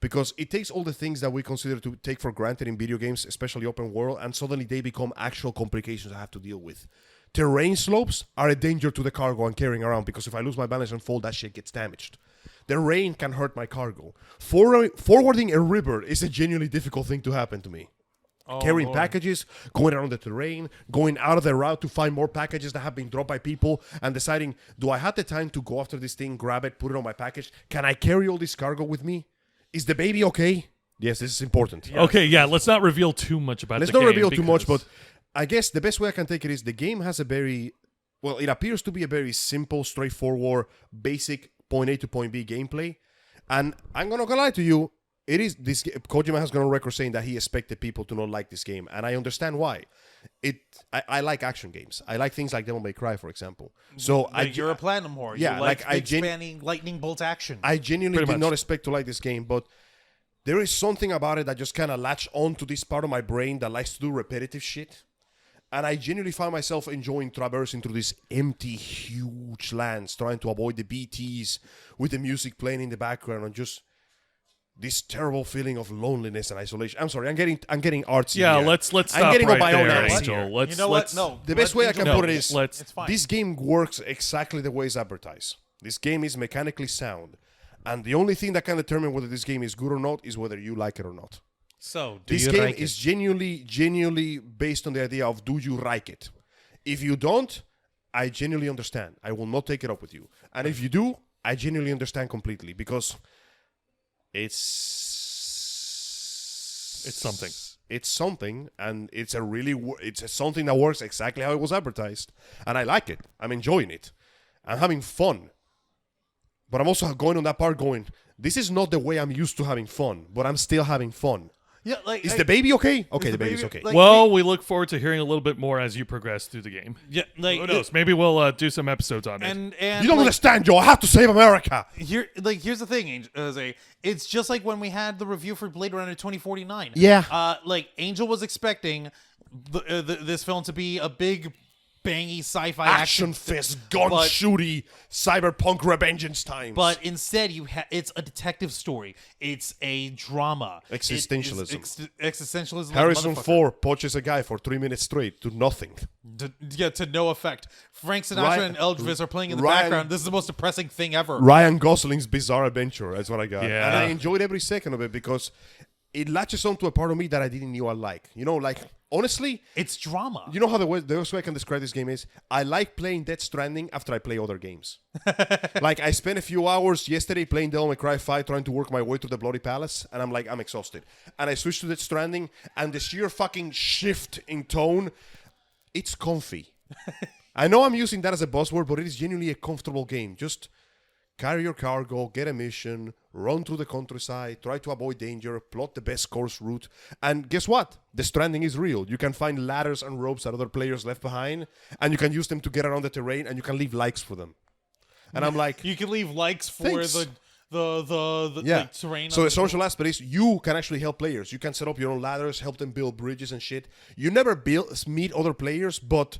Because it takes all the things that we consider to take for granted in video games, especially open world, and suddenly they become actual complications I have to deal with. Terrain slopes are a danger to the cargo I'm carrying around because if I lose my balance and fall, that shit gets damaged. The rain can hurt my cargo. Forwarding a river is a genuinely difficult thing to happen to me. Carrying packages, going around the terrain, going out of the route to find more packages that have been dropped by people, and deciding, do I have the time to go after this thing, grab it, put it on my package? Can I carry all this cargo with me? Is the baby okay? Yes, this is important. Okay, yeah. Let's not reveal too much about. Let's the not game reveal too much, because- but I guess the best way I can take it is the game has a very, well, it appears to be a very simple, straightforward, basic point A to point B gameplay. And I'm not gonna lie to you, it is this. Kojima has gone on record saying that he expected people to not like this game, and I understand why. I like action games. I like things like Devil May Cry, for example. So You're a platinum whore. Yeah, you like like, I big spanning lightning bolt action. I genuinely Pretty did much. not expect to like this game, but there is something about it that just kind of latched on to this part of my brain that likes to do repetitive shit. And I genuinely found myself enjoying traversing through these empty, huge lands, trying to avoid the BTs with the music playing in the background, and just this terrible feeling of loneliness and isolation. I'm sorry, I'm getting artsy. Yeah, here. let's stop I'm getting right on my own there, ass Angel. here. Let's you know let's what? No. The best way I can Angel, put it no, is, let's- it's fine. this game works exactly the way it's advertised. This game is mechanically sound. And the only thing that can determine whether this game is good or not is whether you like it or not. So, do This you game like is it? genuinely based on the idea of, do you like it? If you don't, I genuinely understand. I will not take it up with you. And if you do, I genuinely understand completely because it's something. It's something, and it's something that works exactly how it was advertised, and I like it. I'm enjoying it. I'm having fun. But I'm also going on that part going, this is not the way I'm used to having fun, but I'm still having fun. Yeah, like Is the baby okay? Okay, the the baby's baby- okay. like- Well, we look forward to hearing a little bit more as you progress through the game. yeah, like Who knows? Maybe we'll do some episodes on it. and you don't like, understand, Joe. I have to save America. here's the thing, Jose. It's just like when we had the review for Blade Runner 2049. Yeah. Like Angel was expecting this film to be a big, bangy sci-fi Action fist, gun but- shooty, cyberpunk revengeance times. But instead, it's a detective story. It's a drama. Existentialism. It is existentialism. like Harrison motherfucker. Ford punches a guy for 3 minutes straight to nothing. To no effect. Frank Sinatra Ryan- and Elvis are playing in the Ryan- background. This is the most depressing thing ever. Ryan Gosling's Bizarre Adventure. That's what I got. Yeah. And I enjoyed every second of it because it latches onto a part of me that I didn't know I like. You know, like, honestly, It's drama. you know how the best way I can describe this game is? I like playing Death Stranding after I play other games. Like, I spent a few hours yesterday playing Devil May Cry 5 trying to work my way through the Bloody Palace, and I'm like, I'm exhausted. And I switched to Death Stranding, and the sheer fucking shift in tone, it's comfy. I know I'm using that as a buzzword, but it is genuinely a comfortable game. Just carry your cargo, get a mission, run through the countryside, try to avoid danger, plot the best course route. And guess what? The Stranding is real. You can find ladders and ropes that other players left behind, and you can use them to get around the terrain, and you can leave likes for them. And I'm like, You can leave likes for Thanks. the yeah. like, terrain. So of the social aspect is you can actually help players. You can set up your own ladders, help them build bridges and shit. You never meet other players, but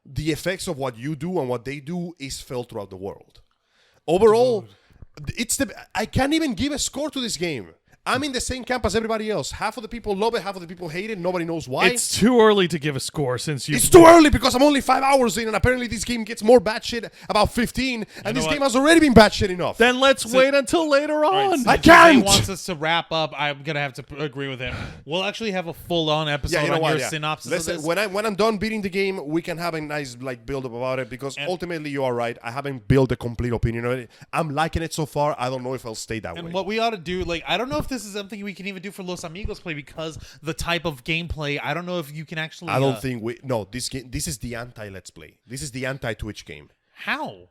the effects of what you do and what they do is felt throughout the world. Overall, I can't even give a score to this game. I'm in the same camp as everybody else. Half of the people love it, half of the people hate it. Nobody knows why. It's too early to give a score since you. It's too early because I'm only 5 hours in, and apparently this game gets more batshit about 15, and this what? game has already been batshit enough. Then let's wait until later on. I If can't! He wants us to wrap up. I'm gonna have to agree with him. We'll actually have a full-on episode Yeah, you know on what? your Yeah. synopsis Listen, of this. when I'm done beating the game, we can have a nice build up about it because And- ultimately you are right. I haven't built a complete opinion on it. I'm liking it so far. I don't know if I'll stay that way. And what we ought to do, like, I don't know if this is something we can even do for Los Amigos play because the type of gameplay. I don't know if you can actually. I don't think this game. This is the anti Let's Play. This is the anti Twitch game. how.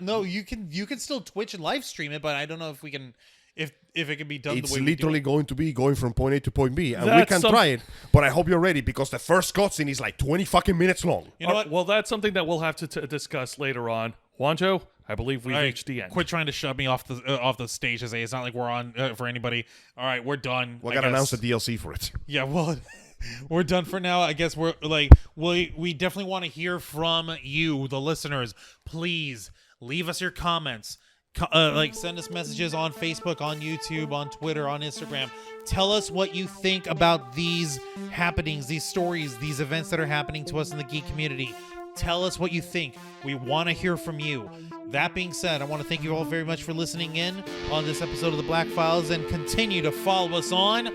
No, you can still Twitch and live stream it, but I don't know if we can. If it can be done It's the way literally going to be going from point A to point B, and we That's can try it. But I hope you're ready because the first cutscene is like 20 fucking minutes long. You know what? Well, that's something that we'll have to discuss later on. Juanjo, I believe we've All right, reached the end. Quit trying to shove me off the stage, Jose. It's not like we're on for anybody. All right, we're done. We I got to guess. announce the DLC for it. Yeah, well, we're done for now. I guess we're like we definitely want to hear from you, the listeners. Please leave us your comments. Like send us messages on Facebook, on YouTube, on Twitter, on Instagram. Tell us what you think about these happenings, these stories, these events that are happening to us in the geek community. Tell us what you think. We want to hear from you. That being said, I want to thank you all very much for listening in on this episode of the Black Files, and continue to follow us on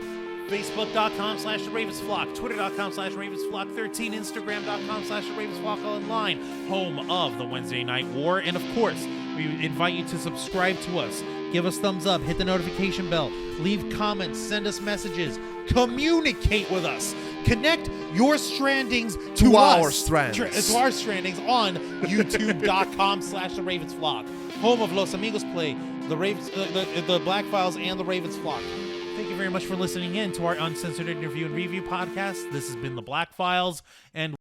Facebook.com/TheRavensFlock, Twitter.com/RavensFlock13, Instagram.com/TheRavensFlock online, home of the Wednesday Night War. And of course, we invite you to subscribe to us. Give us thumbs up, hit the notification bell, leave comments, send us messages, communicate with us. Connect your strandings to our us, strands. to our strandings on youtube.com/TheRavensFlock, home of Los Amigos Play, the Black Files, and the Ravens Flock. Thank you very much for listening in to our uncensored interview and review podcast. This has been the Black Files, and